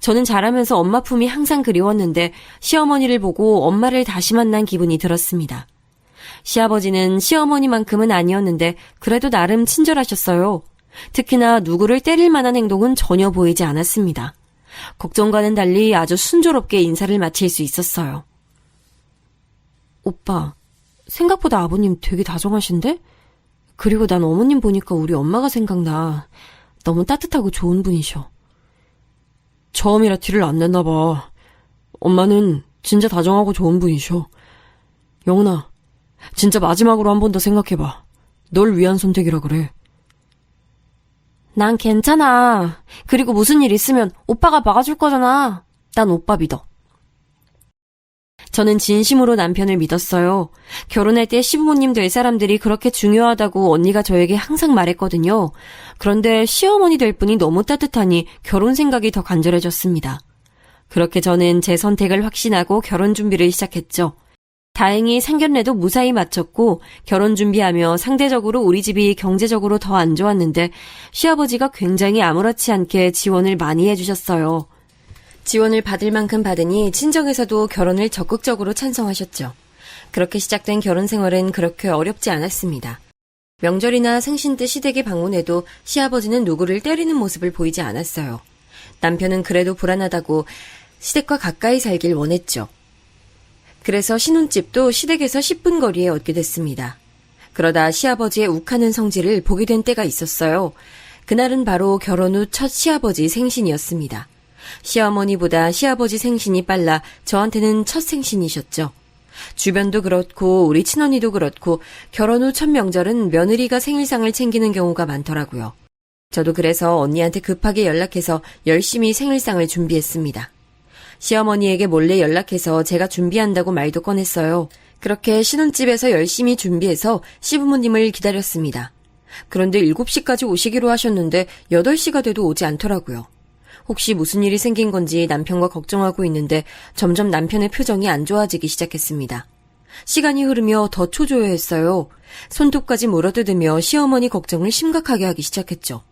저는 자라면서 엄마 품이 항상 그리웠는데 시어머니를 보고 엄마를 다시 만난 기분이 들었습니다. 시아버지는 시어머니만큼은 아니었는데 그래도 나름 친절하셨어요. 특히나 누구를 때릴 만한 행동은 전혀 보이지 않았습니다. 걱정과는 달리 아주 순조롭게 인사를 마칠 수 있었어요. 오빠, 생각보다 아버님 되게 다정하신데? 그리고 난 어머님 보니까 우리 엄마가 생각나. 너무 따뜻하고 좋은 분이셔. 처음이라 티를 안 냈나 봐. 엄마는 진짜 다정하고 좋은 분이셔. 영훈아, 진짜 마지막으로 한 번 더 생각해봐. 널 위한 선택이라 그래. 난 괜찮아. 그리고 무슨 일 있으면 오빠가 막아줄 거잖아. 난 오빠 믿어. 저는 진심으로 남편을 믿었어요. 결혼할 때 시부모님 될 사람들이 그렇게 중요하다고 언니가 저에게 항상 말했거든요. 그런데 시어머니 될 분이 너무 따뜻하니 결혼 생각이 더 간절해졌습니다. 그렇게 저는 제 선택을 확신하고 결혼 준비를 시작했죠. 다행히 상견례도 무사히 마쳤고 결혼 준비하며 상대적으로 우리 집이 경제적으로 더 안 좋았는데 시아버지가 굉장히 아무렇지 않게 지원을 많이 해주셨어요. 지원을 받을 만큼 받으니 친정에서도 결혼을 적극적으로 찬성하셨죠. 그렇게 시작된 결혼 생활은 그렇게 어렵지 않았습니다. 명절이나 생신 때 시댁에 방문해도 시아버지는 누구를 때리는 모습을 보이지 않았어요. 남편은 그래도 불안하다고 시댁과 가까이 살길 원했죠. 그래서 신혼집도 시댁에서 10분 거리에 얻게 됐습니다. 그러다 시아버지의 욱하는 성질을 보게 된 때가 있었어요. 그날은 바로 결혼 후 첫 시아버지 생신이었습니다. 시어머니보다 시아버지 생신이 빨라 저한테는 첫 생신이셨죠. 주변도 그렇고 우리 친언니도 그렇고 결혼 후 첫 명절은 며느리가 생일상을 챙기는 경우가 많더라고요. 저도 그래서 언니한테 급하게 연락해서 열심히 생일상을 준비했습니다. 시어머니에게 몰래 연락해서 제가 준비한다고 말도 꺼냈어요. 그렇게 신혼집에서 열심히 준비해서 시부모님을 기다렸습니다. 그런데 7시까지 오시기로 하셨는데 8시가 돼도 오지 않더라고요. 혹시 무슨 일이 생긴 건지 남편과 걱정하고 있는데 점점 남편의 표정이 안 좋아지기 시작했습니다. 시간이 흐르며 더 초조해했어요. 손톱까지 물어뜯으며 시어머니 걱정을 심각하게 하기 시작했죠.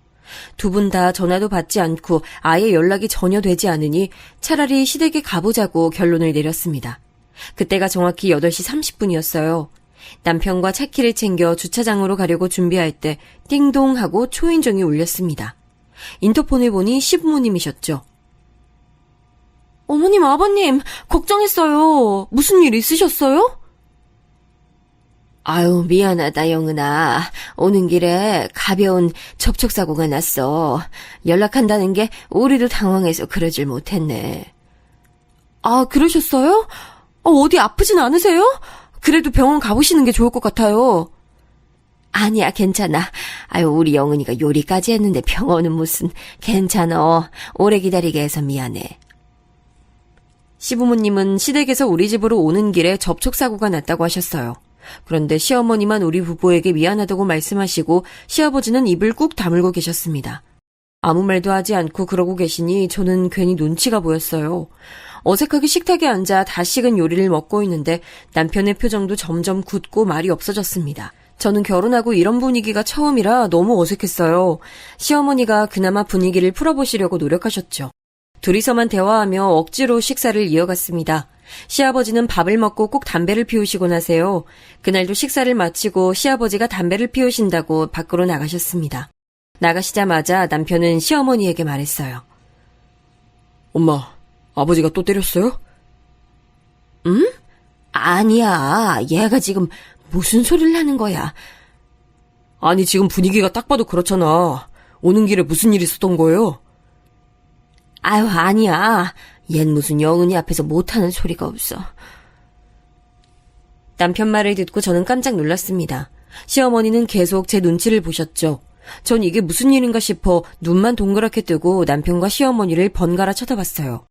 두 분 다 전화도 받지 않고 아예 연락이 전혀 되지 않으니 차라리 시댁에 가보자고 결론을 내렸습니다. 그때가 정확히 8시 30분이었어요. 남편과 차키를 챙겨 주차장으로 가려고 준비할 때 띵동 하고 초인종이 울렸습니다. 인터폰을 보니 시부모님이셨죠. 어머님, 아버님, 걱정했어요. 무슨 일 있으셨어요? 아유, 미안하다, 영은아. 오는 길에 가벼운 접촉사고가 났어. 연락한다는 게 우리도 당황해서 그러질 못했네. 아, 그러셨어요? 어디 아프진 않으세요? 그래도 병원 가보시는 게 좋을 것 같아요. 아니야, 괜찮아. 아유, 우리 영은이가 요리까지 했는데 병원은 무슨. 괜찮아. 오래 기다리게 해서 미안해. 시부모님은 시댁에서 우리 집으로 오는 길에 접촉사고가 났다고 하셨어요. 그런데 시어머니만 우리 부부에게 미안하다고 말씀하시고 시아버지는 입을 꾹 다물고 계셨습니다. 아무 말도 하지 않고 그러고 계시니 저는 괜히 눈치가 보였어요. 어색하게 식탁에 앉아 다 식은 요리를 먹고 있는데 남편의 표정도 점점 굳고 말이 없어졌습니다. 저는 결혼하고 이런 분위기가 처음이라 너무 어색했어요. 시어머니가 그나마 분위기를 풀어보시려고 노력하셨죠. 둘이서만 대화하며 억지로 식사를 이어갔습니다. 시아버지는 밥을 먹고 꼭 담배를 피우시곤 하세요. 그날도 식사를 마치고 시아버지가 담배를 피우신다고 밖으로 나가셨습니다. 나가시자마자 남편은 시어머니에게 말했어요. 엄마, 아버지가 또 때렸어요? 응? 아니야. 얘가 지금 무슨 소리를 하는 거야? 아니, 지금 분위기가 딱 봐도 그렇잖아. 오는 길에 무슨 일 있었던 거예요? 아유, 아니야. 얜 무슨 영은이 앞에서 못하는 소리가 없어. 남편 말을 듣고 저는 깜짝 놀랐습니다. 시어머니는 계속 제 눈치를 보셨죠. 전 이게 무슨 일인가 싶어 눈만 동그랗게 뜨고 남편과 시어머니를 번갈아 쳐다봤어요.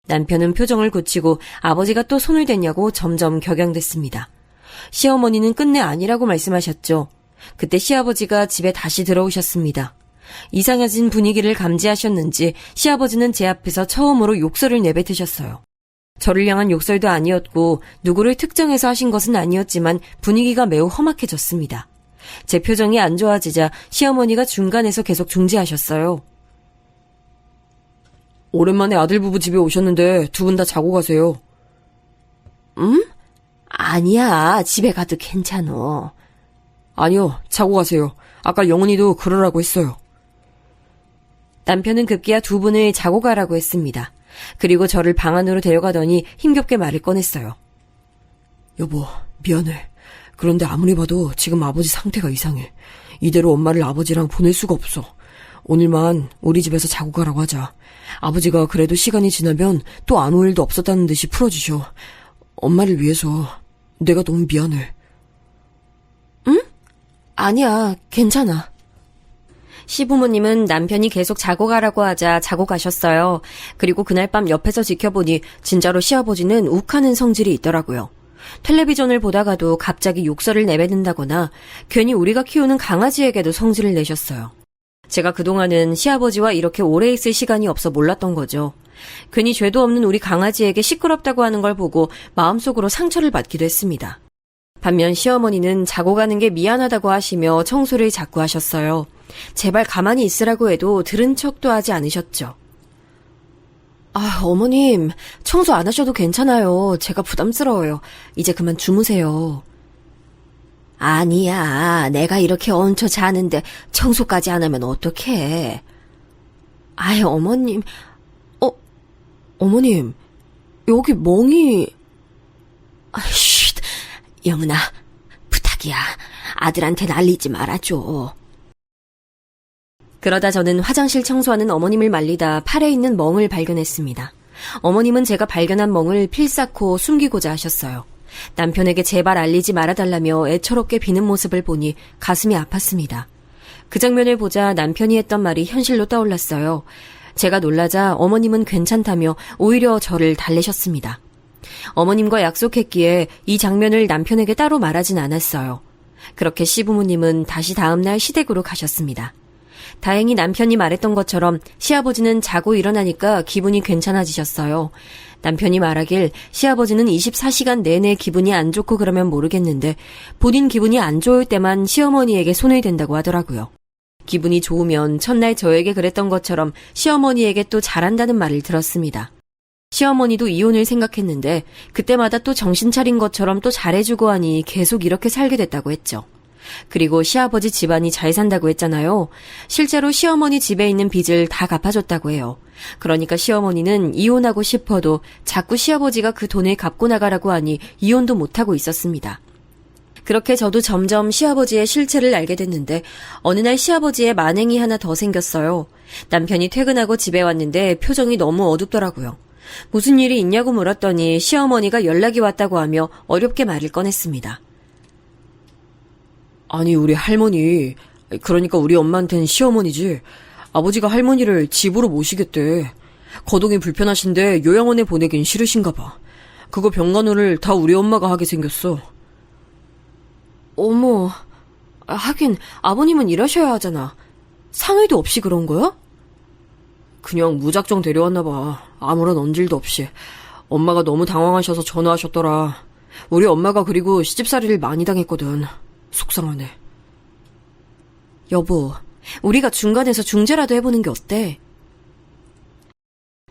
남편은 표정을 고치고 아버지가 또 손을 댔냐고 점점 격양됐습니다. 시어머니는 끝내 아니라고 말씀하셨죠. 그때 시아버지가 집에 다시 들어오셨습니다. 이상해진 분위기를 감지하셨는지 시아버지는 제 앞에서 처음으로 욕설을 내뱉으셨어요. 저를 향한 욕설도 아니었고 누구를 특정해서 하신 것은 아니었지만 분위기가 매우 험악해졌습니다. 제 표정이 안 좋아지자 시어머니가 중간에서 계속 중지하셨어요. 오랜만에 아들 부부 집에 오셨는데 두 분 다 자고 가세요. 응? 아니야. 집에 가도 괜찮어. 아니요, 자고 가세요. 아까 영은이도 그러라고 했어요. 남편은 급기야 두 분을 자고 가라고 했습니다. 그리고 저를 방 안으로 데려가더니 힘겹게 말을 꺼냈어요. 여보, 미안해. 그런데 아무리 봐도 지금 아버지 상태가 이상해. 이대로 엄마를 아버지랑 보낼 수가 없어. 오늘만 우리 집에서 자고 가라고 하자. 아버지가 그래도 시간이 지나면 또 아무 일도 없었다는 듯이 풀어주셔. 엄마를 위해서 내가 너무 미안해. 응? 아니야, 괜찮아. 시부모님은 남편이 계속 자고 가라고 하자 자고 가셨어요. 그리고 그날 밤 옆에서 지켜보니 진짜로 시아버지는 욱하는 성질이 있더라고요. 텔레비전을 보다가도 갑자기 욕설을 내뱉는다거나 괜히 우리가 키우는 강아지에게도 성질을 내셨어요. 제가 그동안은 시아버지와 이렇게 오래 있을 시간이 없어 몰랐던 거죠. 괜히 죄도 없는 우리 강아지에게 시끄럽다고 하는 걸 보고 마음속으로 상처를 받기도 했습니다. 반면 시어머니는 자고 가는 게 미안하다고 하시며 청소를 자꾸 하셨어요. 제발 가만히 있으라고 해도 들은 척도 하지 않으셨죠. 어머님, 청소 안 하셔도 괜찮아요. 제가 부담스러워요. 이제 그만 주무세요. 아니야, 내가 이렇게 얹혀 자는데 청소까지 안 하면 어떡해. 어머님. 어머님, 여기 멍이... 쉿, 영은아, 부탁이야. 아들한테 날리지 말아줘. 그러다 저는 화장실 청소하는 어머님을 말리다 팔에 있는 멍을 발견했습니다. 어머님은 제가 발견한 멍을 필사코 숨기고자 하셨어요. 남편에게 제발 알리지 말아달라며 애처롭게 비는 모습을 보니 가슴이 아팠습니다. 그 장면을 보자 남편이 했던 말이 현실로 떠올랐어요. 제가 놀라자 어머님은 괜찮다며 오히려 저를 달래셨습니다. 어머님과 약속했기에 이 장면을 남편에게 따로 말하진 않았어요. 그렇게 시부모님은 다시 다음날 시댁으로 가셨습니다. 다행히 남편이 말했던 것처럼 시아버지는 자고 일어나니까 기분이 괜찮아지셨어요. 남편이 말하길 시아버지는 24시간 내내 기분이 안 좋고 그러면 모르겠는데 본인 기분이 안 좋을 때만 시어머니에게 손을 댄다고 하더라고요. 기분이 좋으면 첫날 저에게 그랬던 것처럼 시어머니에게 또 잘한다는 말을 들었습니다. 시어머니도 이혼을 생각했는데 그때마다 또 정신 차린 것처럼 또 잘해주고 하니 계속 이렇게 살게 됐다고 했죠. 그리고 시아버지 집안이 잘 산다고 했잖아요. 실제로 시어머니 집에 있는 빚을 다 갚아줬다고 해요. 그러니까 시어머니는 이혼하고 싶어도 자꾸 시아버지가 그 돈을 갚고 나가라고 하니 이혼도 못하고 있었습니다. 그렇게 저도 점점 시아버지의 실체를 알게 됐는데 어느 날 시아버지의 만행이 하나 더 생겼어요. 남편이 퇴근하고 집에 왔는데 표정이 너무 어둡더라고요. 무슨 일이 있냐고 물었더니 시어머니가 연락이 왔다고 하며 어렵게 말을 꺼냈습니다. 아니, 우리 할머니, 그러니까 우리 엄마한텐 시어머니지. 아버지가 할머니를 집으로 모시겠대. 거동이 불편하신데 요양원에 보내긴 싫으신가 봐. 그거 병간호를 다 우리 엄마가 하게 생겼어. 어머, 하긴 아버님은 일하셔야 하잖아. 상의도 없이 그런 거야? 그냥 무작정 데려왔나 봐. 아무런 언질도 없이. 엄마가 너무 당황하셔서 전화하셨더라. 우리 엄마가 그리고 시집살이를 많이 당했거든. 속상하네. 여보, 우리가 중간에서 중재라도 해보는 게 어때?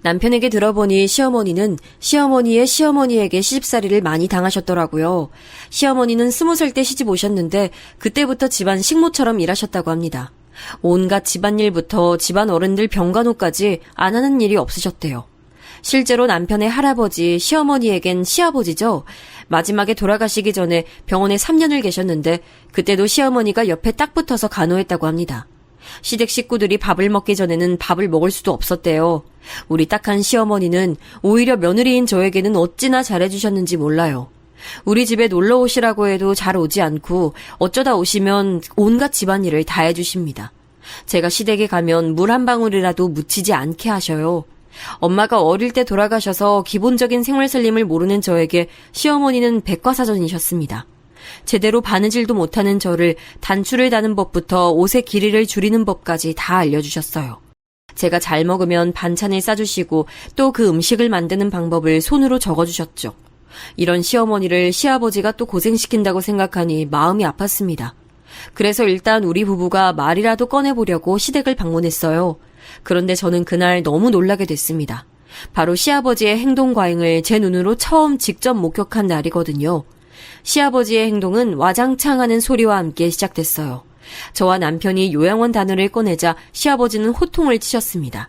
남편에게 들어보니 시어머니는 시어머니의 시어머니에게 시집살이를 많이 당하셨더라고요. 시어머니는 20살 때 시집 오셨는데 그때부터 집안 식모처럼 일하셨다고 합니다. 온갖 집안일부터 집안 어른들 병간호까지 안 하는 일이 없으셨대요. 실제로 남편의 할아버지, 시어머니에겐 시아버지죠. 마지막에 돌아가시기 전에 병원에 3년을 계셨는데 그때도 시어머니가 옆에 딱 붙어서 간호했다고 합니다. 시댁 식구들이 밥을 먹기 전에는 밥을 먹을 수도 없었대요. 우리 딱한 시어머니는 오히려 며느리인 저에게는 어찌나 잘해주셨는지 몰라요. 우리 집에 놀러 오시라고 해도 잘 오지 않고 어쩌다 오시면 온갖 집안일을 다 해주십니다. 제가 시댁에 가면 물 한 방울이라도 묻히지 않게 하셔요. 엄마가 어릴 때 돌아가셔서 기본적인 생활살림을 모르는 저에게 시어머니는 백과사전이셨습니다. 제대로 바느질도 못하는 저를 단추를 다는 법부터 옷의 길이를 줄이는 법까지 다 알려주셨어요. 제가 잘 먹으면 반찬을 싸주시고 또 그 음식을 만드는 방법을 손으로 적어주셨죠. 이런 시어머니를 시아버지가 또 고생시킨다고 생각하니 마음이 아팠습니다. 그래서 일단 우리 부부가 말이라도 꺼내보려고 시댁을 방문했어요. 그런데 저는 그날 너무 놀라게 됐습니다. 바로 시아버지의 행동 과잉을 제 눈으로 처음 직접 목격한 날이거든요. 시아버지의 행동은 와장창 하는 소리와 함께 시작됐어요. 저와 남편이 요양원 단어를 꺼내자 시아버지는 호통을 치셨습니다.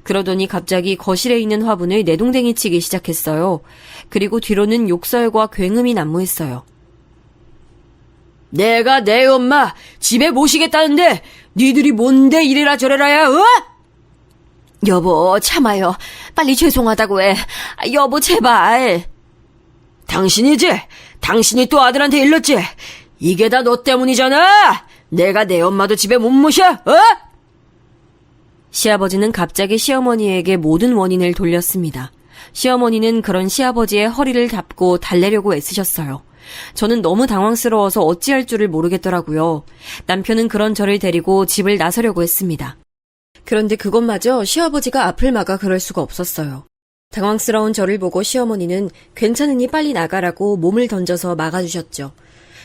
그러더니 갑자기 거실에 있는 화분을 내동댕이 치기 시작했어요. 그리고 뒤로는 욕설과 굉음이 난무했어요. 내가 내 엄마 집에 모시겠다는데 니들이 뭔데 이래라 저래라야, 어? 여보, 참아요. 빨리 죄송하다고 해. 여보, 제발. 당신이지? 당신이 또 아들한테 일렀지? 이게 다 너 때문이잖아! 내가 내 엄마도 집에 못 모셔, 어? 시아버지는 갑자기 시어머니에게 모든 원인을 돌렸습니다. 시어머니는 그런 시아버지의 허리를 잡고 달래려고 애쓰셨어요. 저는 너무 당황스러워서 어찌할 줄을 모르겠더라고요. 남편은 그런 저를 데리고 집을 나서려고 했습니다. 그런데 그것마저 시아버지가 앞을 막아 그럴 수가 없었어요. 당황스러운 저를 보고 시어머니는 괜찮으니 빨리 나가라고 몸을 던져서 막아주셨죠.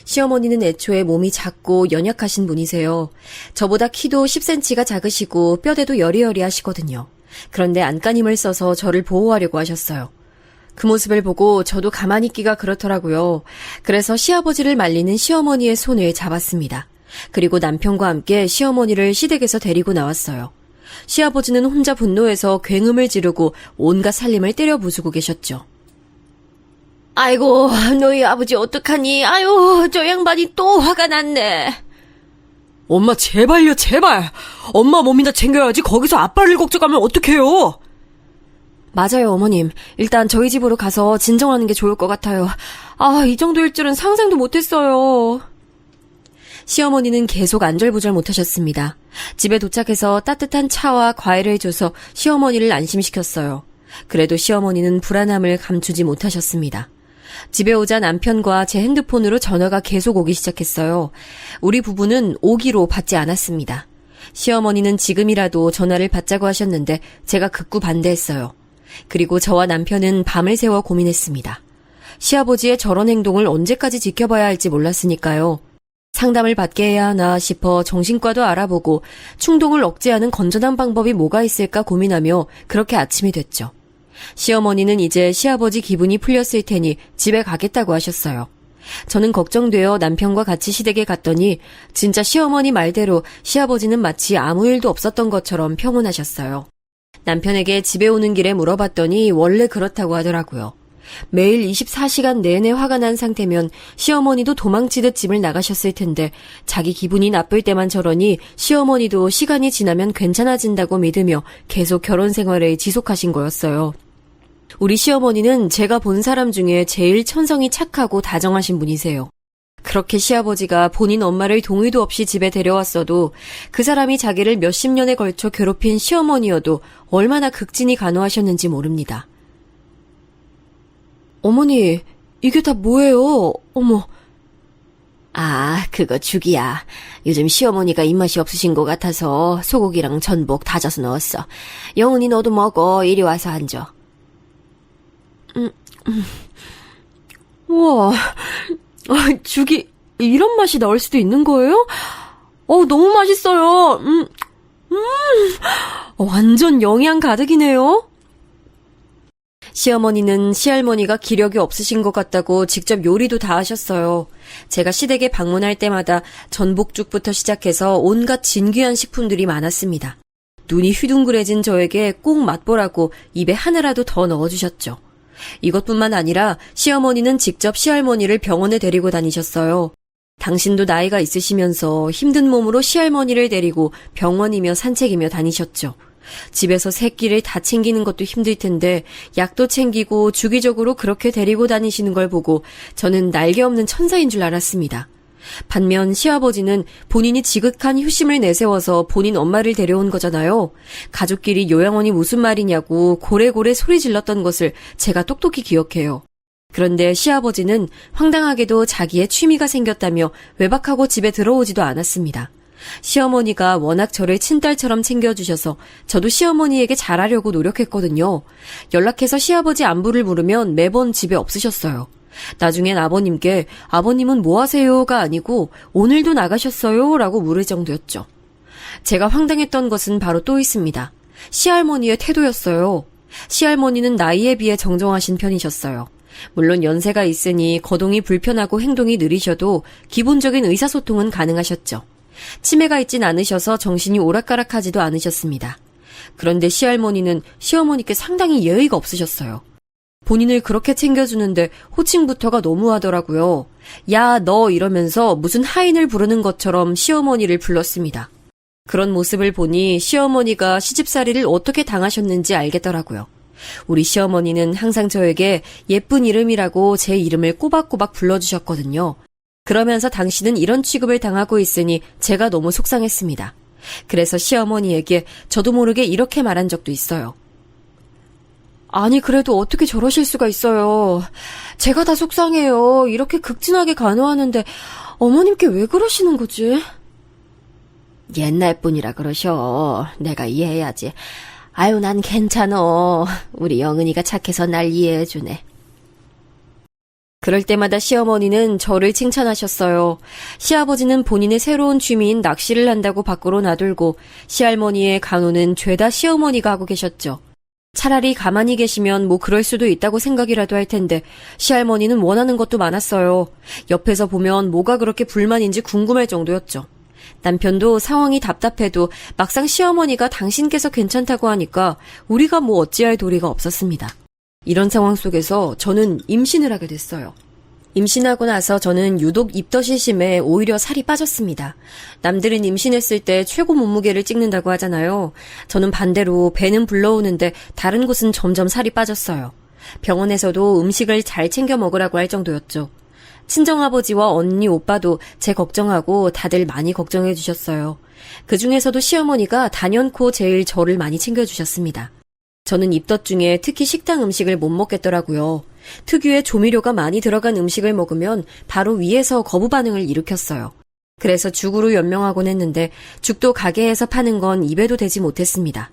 시어머니는 애초에 몸이 작고 연약하신 분이세요. 저보다 키도 10cm가 작으시고 뼈대도 여리여리하시거든요. 그런데 안간힘을 써서 저를 보호하려고 하셨어요. 그 모습을 보고 저도 가만히 있기가 그렇더라고요. 그래서 시아버지를 말리는 시어머니의 손을 잡았습니다. 그리고 남편과 함께 시어머니를 시댁에서 데리고 나왔어요. 시아버지는 혼자 분노해서 굉음을 지르고 온갖 살림을 때려 부수고 계셨죠. 아이고, 너희 아버지 어떡하니? 아유, 저 양반이 또 화가 났네. 엄마 제발요, 제발. 엄마 몸이나 챙겨야지 거기서 아빠를 걱정하면 어떡해요. 맞아요, 어머님. 일단 저희 집으로 가서 진정하는 게 좋을 것 같아요. 아, 이 정도일 줄은 상상도 못했어요. 시어머니는 계속 안절부절 못하셨습니다. 집에 도착해서 따뜻한 차와 과일을 줘서 시어머니를 안심시켰어요. 그래도 시어머니는 불안함을 감추지 못하셨습니다. 집에 오자 남편과 제 핸드폰으로 전화가 계속 오기 시작했어요. 우리 부부는 오기로 받지 않았습니다. 시어머니는 지금이라도 전화를 받자고 하셨는데 제가 극구 반대했어요. 그리고 저와 남편은 밤을 새워 고민했습니다. 시아버지의 저런 행동을 언제까지 지켜봐야 할지 몰랐으니까요. 상담을 받게 해야 하나 싶어 정신과도 알아보고 충동을 억제하는 건전한 방법이 뭐가 있을까 고민하며 그렇게 아침이 됐죠. 시어머니는 이제 시아버지 기분이 풀렸을 테니 집에 가겠다고 하셨어요. 저는 걱정되어 남편과 같이 시댁에 갔더니 진짜 시어머니 말대로 시아버지는 마치 아무 일도 없었던 것처럼 평온하셨어요. 남편에게 집에 오는 길에 물어봤더니 원래 그렇다고 하더라고요. 매일 24시간 내내 화가 난 상태면 시어머니도 도망치듯 집을 나가셨을 텐데 자기 기분이 나쁠 때만 저러니 시어머니도 시간이 지나면 괜찮아진다고 믿으며 계속 결혼 생활을 지속하신 거였어요. 우리 시어머니는 제가 본 사람 중에 제일 천성이 착하고 다정하신 분이세요. 그렇게 시아버지가 본인 엄마를 동의도 없이 집에 데려왔어도 그 사람이 자기를 몇십 년에 걸쳐 괴롭힌 시어머니여도 얼마나 극진히 간호하셨는지 모릅니다. 어머니, 이게 다 뭐예요? 어머. 아, 그거 죽이야. 요즘 시어머니가 입맛이 없으신 것 같아서 소고기랑 전복 다져서 넣었어. 영은이 너도 먹어. 이리 와서 앉아. 우와, 죽이 이런 맛이 나올 수도 있는 거예요? 너무 맛있어요. 완전 영양 가득이네요. 시어머니는 시할머니가 기력이 없으신 것 같다고 직접 요리도 다 하셨어요. 제가 시댁에 방문할 때마다 전복죽부터 시작해서 온갖 진귀한 식품들이 많았습니다. 눈이 휘둥그레진 저에게 꼭 맛보라고 입에 하나라도 더 넣어주셨죠. 이것뿐만 아니라 시어머니는 직접 시할머니를 병원에 데리고 다니셨어요. 당신도 나이가 있으시면서 힘든 몸으로 시할머니를 데리고 병원이며 산책이며 다니셨죠. 집에서 새끼를 다 챙기는 것도 힘들 텐데 약도 챙기고 주기적으로 그렇게 데리고 다니시는 걸 보고 저는 날개 없는 천사인 줄 알았습니다. 반면 시아버지는 본인이 지극한 효심을 내세워서 본인 엄마를 데려온 거잖아요. 가족끼리 요양원이 무슨 말이냐고 고래고래 소리 질렀던 것을 제가 똑똑히 기억해요. 그런데 시아버지는 황당하게도 자기의 취미가 생겼다며 외박하고 집에 들어오지도 않았습니다. 시어머니가 워낙 저를 친딸처럼 챙겨주셔서 저도 시어머니에게 잘하려고 노력했거든요. 연락해서 시아버지 안부를 물으면 매번 집에 없으셨어요. 나중엔 아버님께 아버님은 뭐 하세요가 아니고 오늘도 나가셨어요? 라고 물을 정도였죠. 제가 황당했던 것은 바로 또 있습니다. 시할머니의 태도였어요. 시할머니는 나이에 비해 정정하신 편이셨어요. 물론 연세가 있으니 거동이 불편하고 행동이 느리셔도 기본적인 의사소통은 가능하셨죠. 치매가 있진 않으셔서 정신이 오락가락하지도 않으셨습니다. 그런데 시할머니는 시어머니께 상당히 예의가 없으셨어요. 본인을 그렇게 챙겨주는데 호칭부터가 너무하더라고요. 야, 너 이러면서 무슨 하인을 부르는 것처럼 시어머니를 불렀습니다. 그런 모습을 보니 시어머니가 시집살이를 어떻게 당하셨는지 알겠더라고요. 우리 시어머니는 항상 저에게 예쁜 이름이라고 제 이름을 꼬박꼬박 불러주셨거든요. 그러면서 당신은 이런 취급을 당하고 있으니 제가 너무 속상했습니다. 그래서 시어머니에게 저도 모르게 이렇게 말한 적도 있어요. 아니, 그래도 어떻게 저러실 수가 있어요. 제가 다 속상해요. 이렇게 극진하게 간호하는데 어머님께 왜 그러시는 거지? 옛날 분이라 그러셔. 내가 이해해야지. 아유, 난 괜찮어. 우리 영은이가 착해서 날 이해해주네. 그럴 때마다 시어머니는 저를 칭찬하셨어요. 시아버지는 본인의 새로운 취미인 낚시를 한다고 밖으로 나들고 시할머니의 간호는 죄다 시어머니가 하고 계셨죠. 차라리 가만히 계시면 뭐 그럴 수도 있다고 생각이라도 할 텐데 시할머니는 원하는 것도 많았어요. 옆에서 보면 뭐가 그렇게 불만인지 궁금할 정도였죠. 남편도 상황이 답답해도 막상 시어머니가 당신께서 괜찮다고 하니까 우리가 뭐 어찌할 도리가 없었습니다. 이런 상황 속에서 저는 임신을 하게 됐어요. 임신하고 나서 저는 유독 입덧이 심해 오히려 살이 빠졌습니다. 남들은 임신했을 때 최고 몸무게를 찍는다고 하잖아요. 저는 반대로 배는 불러오는데 다른 곳은 점점 살이 빠졌어요. 병원에서도 음식을 잘 챙겨 먹으라고 할 정도였죠. 친정아버지와 언니, 오빠도 제 걱정하고 다들 많이 걱정해 주셨어요. 그 중에서도 시어머니가 단연코 제일 저를 많이 챙겨주셨습니다. 저는 입덧 중에 특히 식당 음식을 못 먹겠더라고요. 특유의 조미료가 많이 들어간 음식을 먹으면 바로 위에서 거부 반응을 일으켰어요. 그래서 죽으로 연명하곤 했는데 죽도 가게에서 파는 건 입에도 대지 못했습니다.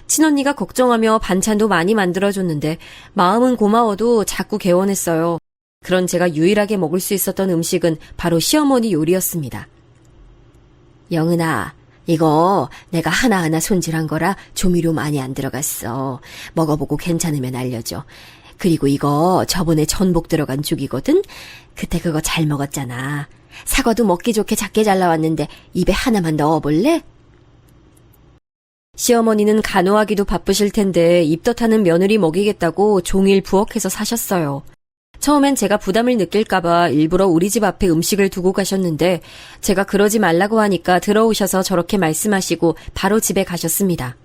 친언니가 걱정하며 반찬도 많이 만들어줬는데 마음은 고마워도 자꾸 개원했어요. 그런 제가 유일하게 먹을 수 있었던 음식은 바로 시어머니 요리였습니다. 영은아, 이거 내가 하나하나 손질한 거라 조미료 많이 안 들어갔어. 먹어보고 괜찮으면 알려줘. 그리고 이거 저번에 전복 들어간 죽이거든? 그때 그거 잘 먹었잖아. 사과도 먹기 좋게 작게 잘라왔는데 입에 하나만 넣어볼래? 시어머니는 간호하기도 바쁘실 텐데 입덧하는 며느리 먹이겠다고 종일 부엌에서 사셨어요. 처음엔 제가 부담을 느낄까봐 일부러 우리 집 앞에 음식을 두고 가셨는데 제가 그러지 말라고 하니까 들어오셔서 저렇게 말씀하시고 바로 집에 가셨습니다.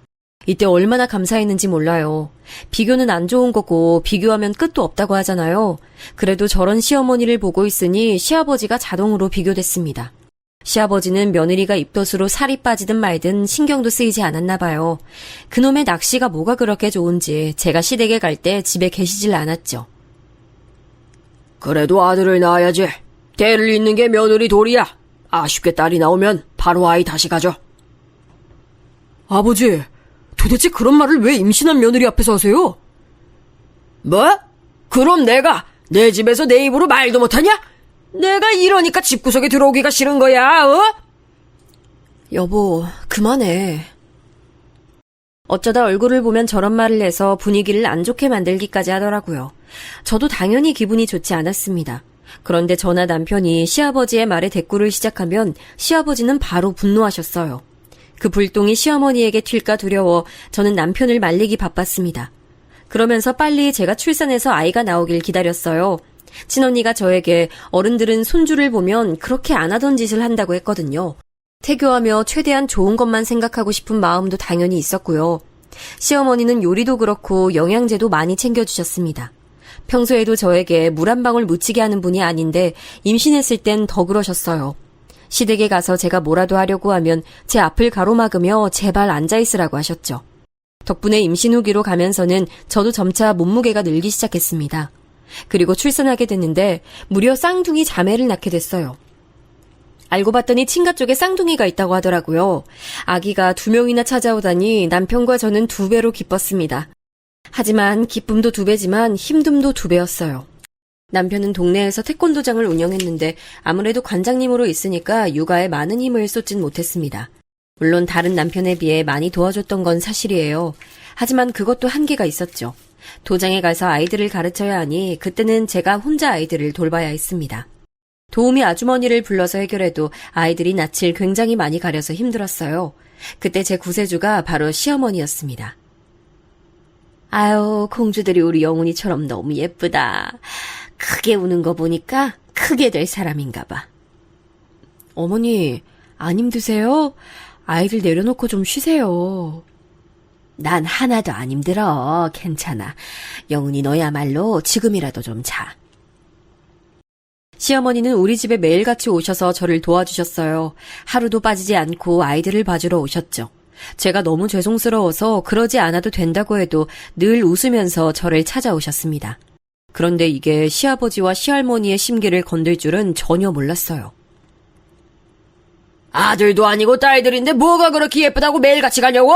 이때 얼마나 감사했는지 몰라요. 비교는 안 좋은 거고 비교하면 끝도 없다고 하잖아요. 그래도 저런 시어머니를 보고 있으니 시아버지가 자동으로 비교됐습니다. 시아버지는 며느리가 입덧으로 살이 빠지든 말든 신경도 쓰이지 않았나 봐요. 그놈의 낚시가 뭐가 그렇게 좋은지 제가 시댁에 갈 때 집에 계시질 않았죠. 그래도 아들을 낳아야지. 대를 잇는 게 며느리 도리야. 아쉽게 딸이 나오면 바로 아이 다시 가져. 아버지, 도대체 그런 말을 왜 임신한 며느리 앞에서 하세요? 뭐? 그럼 내가 내 집에서 내 입으로 말도 못하냐? 내가 이러니까 집구석에 들어오기가 싫은 거야, 어? 여보, 그만해. 어쩌다 얼굴을 보면 저런 말을 해서 분위기를 안 좋게 만들기까지 하더라고요. 저도 당연히 기분이 좋지 않았습니다. 그런데 저나 남편이 시아버지의 말에 대꾸를 시작하면 시아버지는 바로 분노하셨어요. 그 불똥이 시어머니에게 튈까 두려워 저는 남편을 말리기 바빴습니다. 그러면서 빨리 제가 출산해서 아이가 나오길 기다렸어요. 친언니가 저에게 어른들은 손주를 보면 그렇게 안 하던 짓을 한다고 했거든요. 태교하며 최대한 좋은 것만 생각하고 싶은 마음도 당연히 있었고요. 시어머니는 요리도 그렇고 영양제도 많이 챙겨주셨습니다. 평소에도 저에게 물 한 방울 묻히게 하는 분이 아닌데 임신했을 땐 더 그러셨어요. 시댁에 가서 제가 뭐라도 하려고 하면 제 앞을 가로막으며 제발 앉아있으라고 하셨죠. 덕분에 임신 후기로 가면서는 저도 점차 몸무게가 늘기 시작했습니다. 그리고 출산하게 됐는데 무려 쌍둥이 자매를 낳게 됐어요. 알고 봤더니 친가 쪽에 쌍둥이가 있다고 하더라고요. 아기가 2명이나 찾아오다니 남편과 저는 2배로 기뻤습니다. 하지만 기쁨도 2배지만 힘듦도 2배였어요. 남편은 동네에서 태권도장을 운영했는데 아무래도 관장님으로 있으니까 육아에 많은 힘을 쏟진 못했습니다. 물론 다른 남편에 비해 많이 도와줬던 건 사실이에요. 하지만 그것도 한계가 있었죠. 도장에 가서 아이들을 가르쳐야 하니 그때는 제가 혼자 아이들을 돌봐야 했습니다. 도우미 아주머니를 불러서 해결해도 아이들이 낯을 굉장히 많이 가려서 힘들었어요. 그때 제 구세주가 바로 시어머니였습니다. 아유, 공주들이 우리 영훈이처럼 너무 예쁘다. 크게 우는 거 보니까 크게 될 사람인가 봐. 어머니, 안 힘드세요? 아이들 내려놓고 좀 쉬세요. 난 하나도 안 힘들어. 괜찮아. 영훈이 너야말로 지금이라도 좀 자. 시어머니는 우리 집에 매일같이 오셔서 저를 도와주셨어요. 하루도 빠지지 않고 아이들을 봐주러 오셨죠. 제가 너무 죄송스러워서 그러지 않아도 된다고 해도 늘 웃으면서 저를 찾아오셨습니다. 그런데 이게 시아버지와 시할머니의 심기를 건들 줄은 전혀 몰랐어요. 아들도 아니고 딸들인데 뭐가 그렇게 예쁘다고 매일같이 가냐고?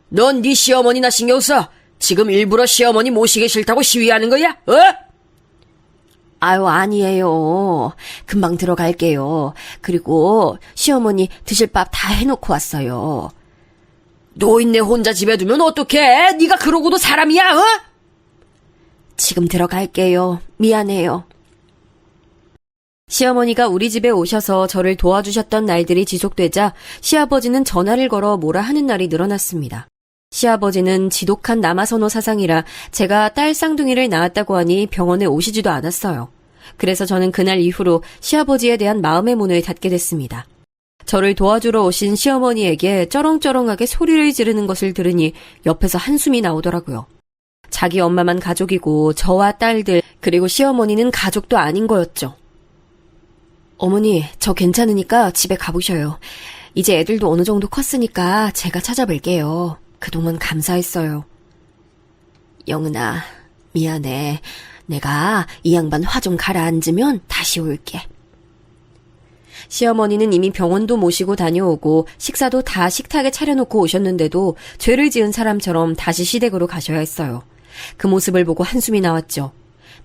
넌 네 시어머니나 신경 써. 지금 일부러 시어머니 모시기 싫다고 시위하는 거야? 어? 아유, 아니에요. 금방 들어갈게요. 그리고 시어머니 드실 밥 다 해놓고 왔어요. 노인네 혼자 집에 두면 어떡해? 네가 그러고도 사람이야, 어? 지금 들어갈게요. 미안해요. 시어머니가 우리 집에 오셔서 저를 도와주셨던 날들이 지속되자 시아버지는 전화를 걸어 뭐라 하는 날이 늘어났습니다. 시아버지는 지독한 남아선호 사상이라 제가 딸 쌍둥이를 낳았다고 하니 병원에 오시지도 않았어요. 그래서 저는 그날 이후로 시아버지에 대한 마음의 문을 닫게 됐습니다. 저를 도와주러 오신 시어머니에게 쩌렁쩌렁하게 소리를 지르는 것을 들으니 옆에서 한숨이 나오더라고요. 자기 엄마만 가족이고 저와 딸들 그리고 시어머니는 가족도 아닌 거였죠. 어머니, 저 괜찮으니까 집에 가보셔요. 이제 애들도 어느 정도 컸으니까 제가 찾아뵐게요. 그동안 감사했어요. 영은아, 미안해. 내가 이 양반 화 좀 가라앉으면 다시 올게. 시어머니는 이미 병원도 모시고 다녀오고 식사도 다 식탁에 차려놓고 오셨는데도 죄를 지은 사람처럼 다시 시댁으로 가셔야 했어요. 그 모습을 보고 한숨이 나왔죠.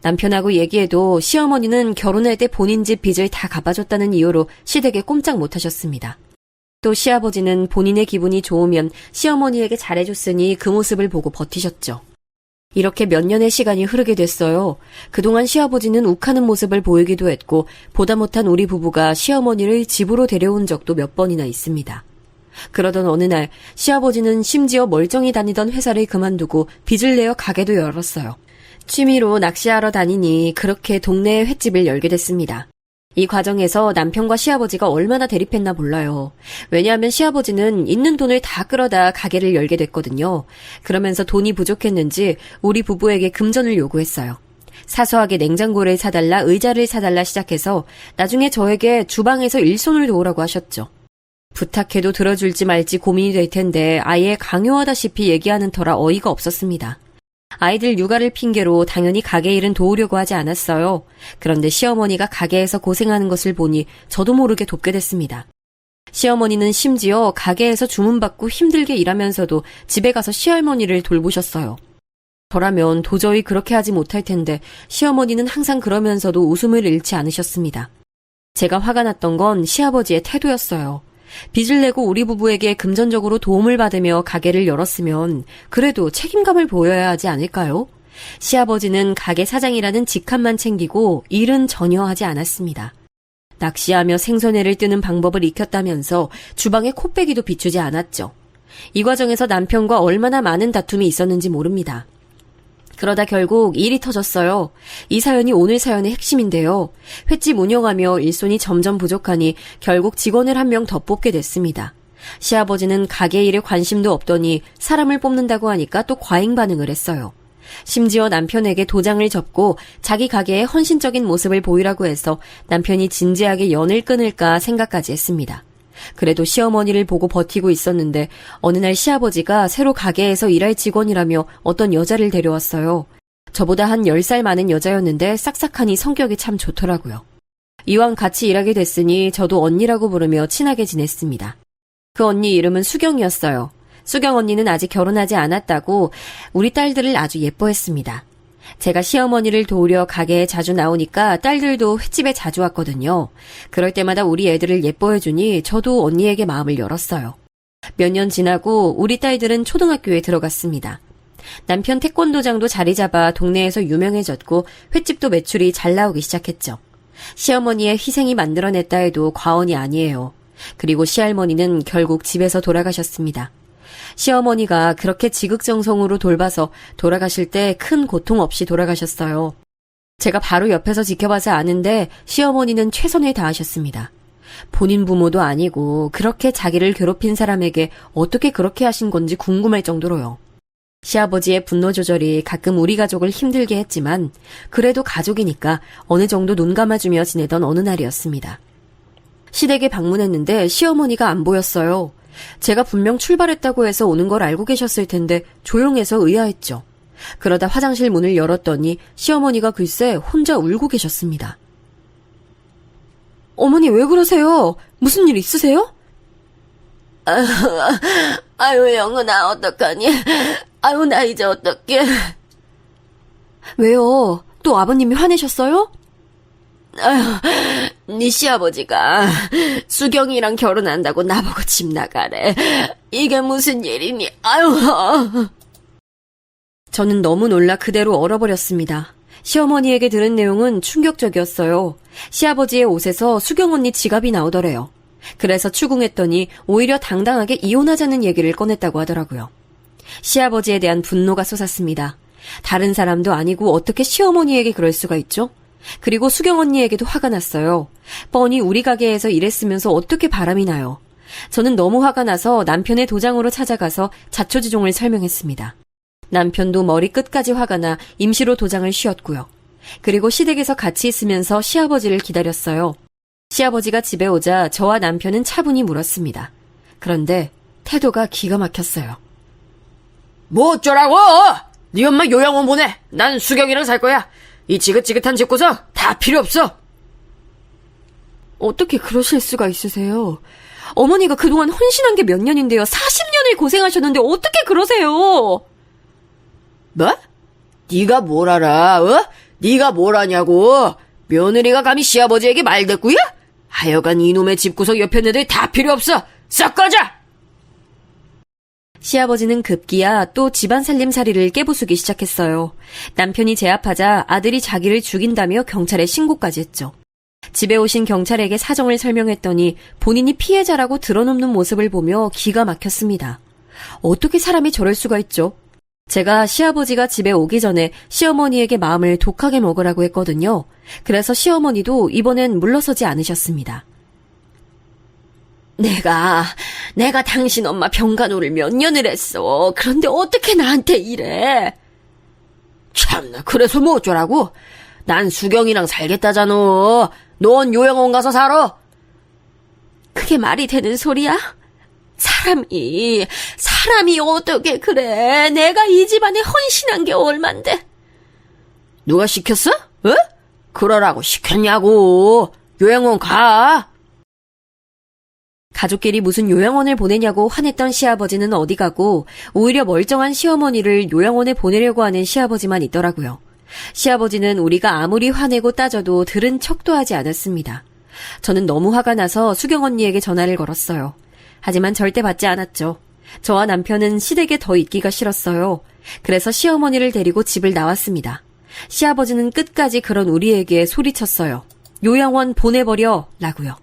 남편하고 얘기해도 시어머니는 결혼할 때 본인 집 빚을 다 갚아줬다는 이유로 시댁에 꼼짝 못하셨습니다. 또 시아버지는 본인의 기분이 좋으면 시어머니에게 잘해줬으니 그 모습을 보고 버티셨죠. 이렇게 몇 년의 시간이 흐르게 됐어요. 그동안 시아버지는 욱하는 모습을 보이기도 했고 보다 못한 우리 부부가 시어머니를 집으로 데려온 적도 몇 번이나 있습니다. 그러던 어느 날 시아버지는 심지어 멀쩡히 다니던 회사를 그만두고 빚을 내어 가게도 열었어요. 취미로 낚시하러 다니니 그렇게 동네에 횟집을 열게 됐습니다. 이 과정에서 남편과 시아버지가 얼마나 대립했나 몰라요. 왜냐하면 시아버지는 있는 돈을 다 끌어다 가게를 열게 됐거든요. 그러면서 돈이 부족했는지 우리 부부에게 금전을 요구했어요. 사소하게 냉장고를 사달라, 의자를 사달라 시작해서 나중에 저에게 주방에서 일손을 도우라고 하셨죠. 부탁해도 들어줄지 말지 고민이 될 텐데 아예 강요하다시피 얘기하는 터라 어이가 없었습니다. 아이들 육아를 핑계로 당연히 가게 일은 도우려고 하지 않았어요. 그런데 시어머니가 가게에서 고생하는 것을 보니 저도 모르게 돕게 됐습니다. 시어머니는 심지어 가게에서 주문받고 힘들게 일하면서도 집에 가서 시할머니를 돌보셨어요. 저라면 도저히 그렇게 하지 못할 텐데 시어머니는 항상 그러면서도 웃음을 잃지 않으셨습니다. 제가 화가 났던 건 시아버지의 태도였어요. 빚을 내고 우리 부부에게 금전적으로 도움을 받으며 가게를 열었으면 그래도 책임감을 보여야 하지 않을까요? 시아버지는 가게 사장이라는 직함만 챙기고 일은 전혀 하지 않았습니다. 낚시하며 생선회를 뜨는 방법을 익혔다면서 주방에 코빼기도 비추지 않았죠. 이 과정에서 남편과 얼마나 많은 다툼이 있었는지 모릅니다. 그러다 결국 일이 터졌어요. 이 사연이 오늘 사연의 핵심인데요. 횟집 운영하며 일손이 점점 부족하니 결국 직원을 한 명 더 뽑게 됐습니다. 시아버지는 가게 일에 관심도 없더니 사람을 뽑는다고 하니까 또 과잉 반응을 했어요. 심지어 남편에게 도장을 접고 자기 가게에 헌신적인 모습을 보이라고 해서 남편이 진지하게 연을 끊을까 생각까지 했습니다. 그래도 시어머니를 보고 버티고 있었는데 어느 날 시아버지가 새로 가게에서 일할 직원이라며 어떤 여자를 데려왔어요. 저보다 한 10살 많은 여자였는데 싹싹하니 성격이 참 좋더라고요. 이왕 같이 일하게 됐으니 저도 언니라고 부르며 친하게 지냈습니다. 그 언니 이름은 수경이었어요. 수경 언니는 아직 결혼하지 않았다고 우리 딸들을 아주 예뻐했습니다. 제가 시어머니를 도우려 가게에 자주 나오니까 딸들도 횟집에 자주 왔거든요. 그럴 때마다 우리 애들을 예뻐해주니 저도 언니에게 마음을 열었어요. 몇 년 지나고 우리 딸들은 초등학교에 들어갔습니다. 남편 태권도장도 자리 잡아 동네에서 유명해졌고 횟집도 매출이 잘 나오기 시작했죠. 시어머니의 희생이 만들어냈다 해도 과언이 아니에요. 그리고 시할머니는 결국 집에서 돌아가셨습니다. 시어머니가 그렇게 지극정성으로 돌봐서 돌아가실 때 큰 고통 없이 돌아가셨어요. 제가 바로 옆에서 지켜봐서 아는데 시어머니는 최선을 다하셨습니다. 본인 부모도 아니고 그렇게 자기를 괴롭힌 사람에게 어떻게 그렇게 하신 건지 궁금할 정도로요. 시아버지의 분노 조절이 가끔 우리 가족을 힘들게 했지만 그래도 가족이니까 어느 정도 눈 감아주며 지내던 어느 날이었습니다. 시댁에 방문했는데 시어머니가 안 보였어요. 제가 분명 출발했다고 해서 오는 걸 알고 계셨을 텐데 조용해서 의아했죠. 그러다 화장실 문을 열었더니 시어머니가 글쎄 혼자 울고 계셨습니다. 어머니 왜 그러세요? 무슨 일 있으세요? 아유, 영은아, 어떡하니? 아유, 나 이제 어떡해? 왜요? 또 아버님이 화내셨어요? 네 시아버지가 수경이랑 결혼한다고 나보고 집 나가래. 이게 무슨 일이니? 아유. 저는 너무 놀라 그대로 얼어버렸습니다. 시어머니에게 들은 내용은 충격적이었어요. 시아버지의 옷에서 수경 언니 지갑이 나오더래요. 그래서 추궁했더니 오히려 당당하게 이혼하자는 얘기를 꺼냈다고 하더라고요. 시아버지에 대한 분노가 솟았습니다. 다른 사람도 아니고 어떻게 시어머니에게 그럴 수가 있죠? 그리고 수경 언니에게도 화가 났어요. 뻔히 우리 가게에서 일했으면서 어떻게 바람이 나요. 저는 너무 화가 나서 남편의 도장으로 찾아가서 자초지종을 설명했습니다. 남편도 머리 끝까지 화가 나 임시로 도장을 씌웠고요. 그리고 시댁에서 같이 있으면서 시아버지를 기다렸어요. 시아버지가 집에 오자 저와 남편은 차분히 물었습니다. 그런데 태도가 기가 막혔어요. 뭐 어쩌라고? 네 엄마 요양원 보내. 난 수경이랑 살 거야. 이 지긋지긋한 집구석 다 필요 없어. 어떻게 그러실 수가 있으세요? 어머니가 그동안 헌신한 게 몇 년인데요. 40년을 고생하셨는데 어떻게 그러세요? 뭐? 네가 뭘 알아? 네가 뭘 아냐고? 며느리가 감히 시아버지에게 말대꾸야? 하여간 이놈의 집구석 옆에 애들 다 필요 없어. 싹 꺼져! 시아버지는 급기야 또 집안 살림살이를 깨부수기 시작했어요. 남편이 제압하자 아들이 자기를 죽인다며 경찰에 신고까지 했죠. 집에 오신 경찰에게 사정을 설명했더니 본인이 피해자라고 드러놓는 모습을 보며 기가 막혔습니다. 어떻게 사람이 저럴 수가 있죠? 제가 시아버지가 집에 오기 전에 시어머니에게 마음을 독하게 먹으라고 했거든요. 그래서 시어머니도 이번엔 물러서지 않으셨습니다. 내가 당신 엄마 병간호를 몇 년을 했어. 그런데 어떻게 나한테 이래? 참나, 그래서 뭐 어쩌라고? 난 수경이랑 살겠다잖아. 넌 요양원 가서 살아. 그게 말이 되는 소리야? 사람이 어떻게 그래? 내가 이 집안에 헌신한 게 얼만데? 누가 시켰어? 그러라고 시켰냐고. 요양원 가. 가족끼리 무슨 요양원을 보내냐고 화냈던 시아버지는 어디 가고 오히려 멀쩡한 시어머니를 요양원에 보내려고 하는 시아버지만 있더라고요. 시아버지는 우리가 아무리 화내고 따져도 들은 척도 하지 않았습니다. 저는 너무 화가 나서 수경 언니에게 전화를 걸었어요. 하지만 절대 받지 않았죠. 저와 남편은 시댁에 더 있기가 싫었어요. 그래서 시어머니를 데리고 집을 나왔습니다. 시아버지는 끝까지 그런 우리에게 소리쳤어요. 요양원 보내버려 라고요.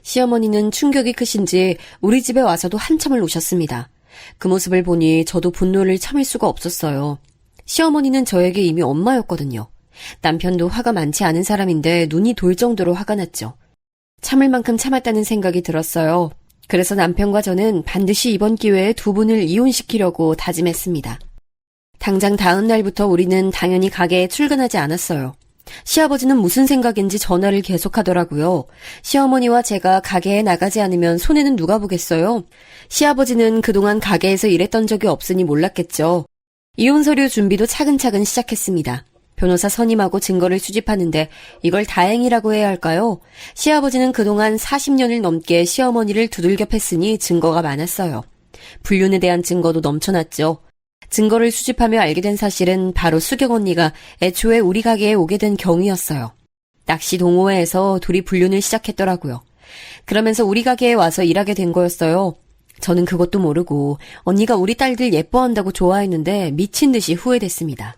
시어머니는 충격이 크신지 우리 집에 와서도 한참을 우셨습니다. 그 모습을 보니 저도 분노를 참을 수가 없었어요. 시어머니는 저에게 이미 엄마였거든요. 남편도 화가 많지 않은 사람인데 눈이 돌 정도로 화가 났죠. 참을 만큼 참았다는 생각이 들었어요. 그래서 남편과 저는 반드시 이번 기회에 두 분을 이혼시키려고 다짐했습니다. 당장 다음 날부터 우리는 당연히 가게에 출근하지 않았어요. 시아버지는 무슨 생각인지 전화를 계속하더라고요. 시어머니와 제가 가게에 나가지 않으면 손해는 누가 보겠어요? 시아버지는 그동안 가게에서 일했던 적이 없으니 몰랐겠죠. 이혼 서류 준비도 차근차근 시작했습니다. 변호사 선임하고 증거를 수집하는데 이걸 다행이라고 해야 할까요? 시아버지는 그동안 40년을 넘게 시어머니를 두들겨 팼으니 증거가 많았어요. 불륜에 대한 증거도 넘쳐났죠. 증거를 수집하며 알게 된 사실은 바로 수경 언니가 애초에 우리 가게에 오게 된 경위였어요. 낚시 동호회에서 둘이 불륜을 시작했더라고요. 그러면서 우리 가게에 와서 일하게 된 거였어요. 저는 그것도 모르고 언니가 우리 딸들 예뻐한다고 좋아했는데 미친 듯이 후회됐습니다.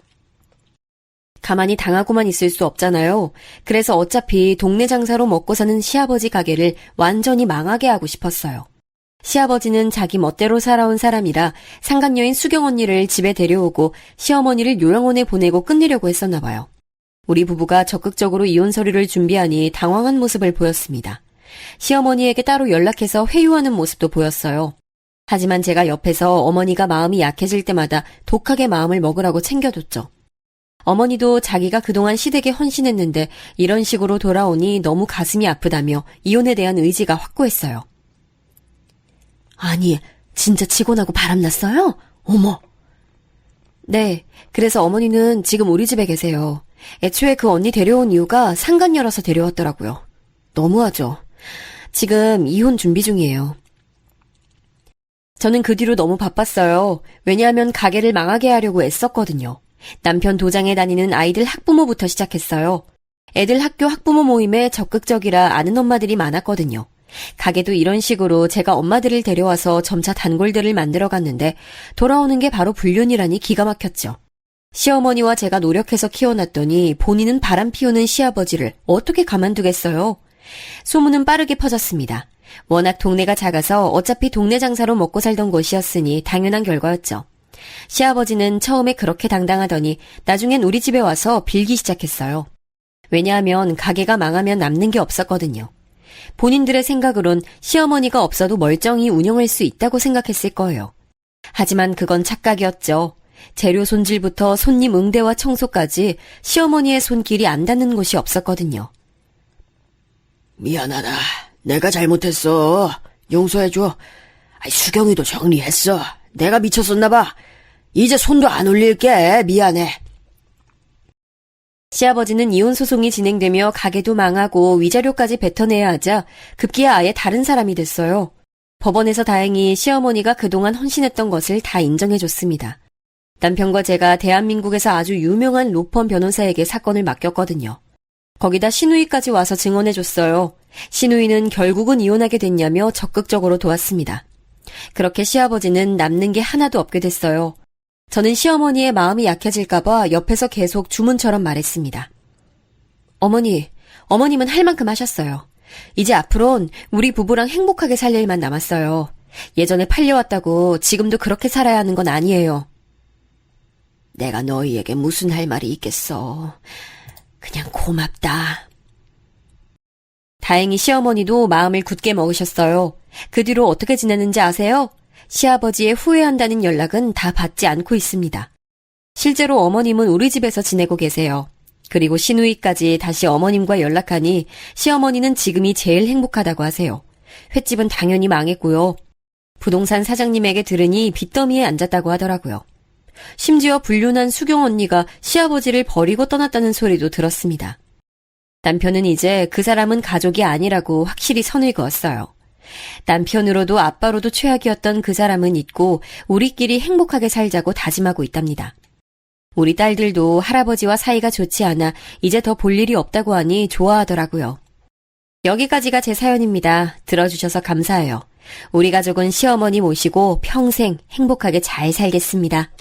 가만히 당하고만 있을 수 없잖아요. 그래서 어차피 동네 장사로 먹고 사는 시아버지 가게를 완전히 망하게 하고 싶었어요. 시아버지는 자기 멋대로 살아온 사람이라 상간녀인 수경 언니를 집에 데려오고 시어머니를 요양원에 보내고 끝내려고 했었나 봐요. 우리 부부가 적극적으로 이혼 서류를 준비하니 당황한 모습을 보였습니다. 시어머니에게 따로 연락해서 회유하는 모습도 보였어요. 하지만 제가 옆에서 어머니가 마음이 약해질 때마다 독하게 마음을 먹으라고 챙겨줬죠. 어머니도 자기가 그동안 시댁에 헌신했는데 이런 식으로 돌아오니 너무 가슴이 아프다며 이혼에 대한 의지가 확고했어요. 아니, 진짜 치고 나고 바람났어요? 어머. 네, 그래서 어머니는 지금 우리 집에 계세요. 애초에 그 언니 데려온 이유가 상간녀라서 데려왔더라고요. 너무하죠. 지금 이혼 준비 중이에요. 저는 그 뒤로 너무 바빴어요. 왜냐하면 가게를 망하게 하려고 애썼거든요. 남편 도장에 다니는 아이들 학부모부터 시작했어요. 애들 학교 학부모 모임에 적극적이라 아는 엄마들이 많았거든요. 가게도 이런 식으로 제가 엄마들을 데려와서 점차 단골들을 만들어갔는데 돌아오는 게 바로 불륜이라니 기가 막혔죠. 시어머니와 제가 노력해서 키워놨더니 본인은 바람 피우는 시아버지를 어떻게 가만두겠어요? 소문은 빠르게 퍼졌습니다. 워낙 동네가 작아서 어차피 동네 장사로 먹고 살던 곳이었으니 당연한 결과였죠. 시아버지는 처음에 그렇게 당당하더니 나중엔 우리 집에 와서 빌기 시작했어요. 왜냐하면 가게가 망하면 남는 게 없었거든요. 본인들의 생각으론 시어머니가 없어도 멀쩡히 운영할 수 있다고 생각했을 거예요. 하지만 그건 착각이었죠. 재료 손질부터 손님 응대와 청소까지 시어머니의 손길이 안 닿는 곳이 없었거든요. 미안하다. 내가 잘못했어. 용서해줘. 수경이도 정리했어. 내가 미쳤었나봐. 이제 손도 안 올릴게. 미안해. 시아버지는 이혼 소송이 진행되며 가게도 망하고 위자료까지 뱉어내야 하자 급기야 아예 다른 사람이 됐어요. 법원에서 다행히 시어머니가 그동안 헌신했던 것을 다 인정해줬습니다. 남편과 제가 대한민국에서 아주 유명한 로펌 변호사에게 사건을 맡겼거든요. 거기다 시누이까지 와서 증언해줬어요. 시누이는 결국은 이혼하게 됐냐며 적극적으로 도왔습니다. 그렇게 시아버지는 남는 게 하나도 없게 됐어요. 저는 시어머니의 마음이 약해질까봐 옆에서 계속 주문처럼 말했습니다. 어머님은 할 만큼 하셨어요. 이제 앞으론 우리 부부랑 행복하게 살 일만 남았어요. 예전에 팔려왔다고 지금도 그렇게 살아야 하는 건 아니에요. 내가 너희에게 무슨 할 말이 있겠어. 그냥 고맙다. 다행히 시어머니도 마음을 굳게 먹으셨어요. 그 뒤로 어떻게 지내는지 아세요? 시아버지의 후회한다는 연락은 다 받지 않고 있습니다. 실제로 어머님은 우리 집에서 지내고 계세요. 그리고 시누이까지 다시 어머님과 연락하니 시어머니는 지금이 제일 행복하다고 하세요. 횟집은 당연히 망했고요. 부동산 사장님에게 들으니 빚더미에 앉았다고 하더라고요. 심지어 불륜한 수경 언니가 시아버지를 버리고 떠났다는 소리도 들었습니다. 남편은 이제 그 사람은 가족이 아니라고 확실히 선을 그었어요. 남편으로도 아빠로도 최악이었던 그 사람은 잊고 우리끼리 행복하게 살자고 다짐하고 있답니다. 우리 딸들도 할아버지와 사이가 좋지 않아 이제 더 볼 일이 없다고 하니 좋아하더라고요. 여기까지가 제 사연입니다. 들어주셔서 감사해요. 우리 가족은 시어머니 모시고 평생 행복하게 잘 살겠습니다.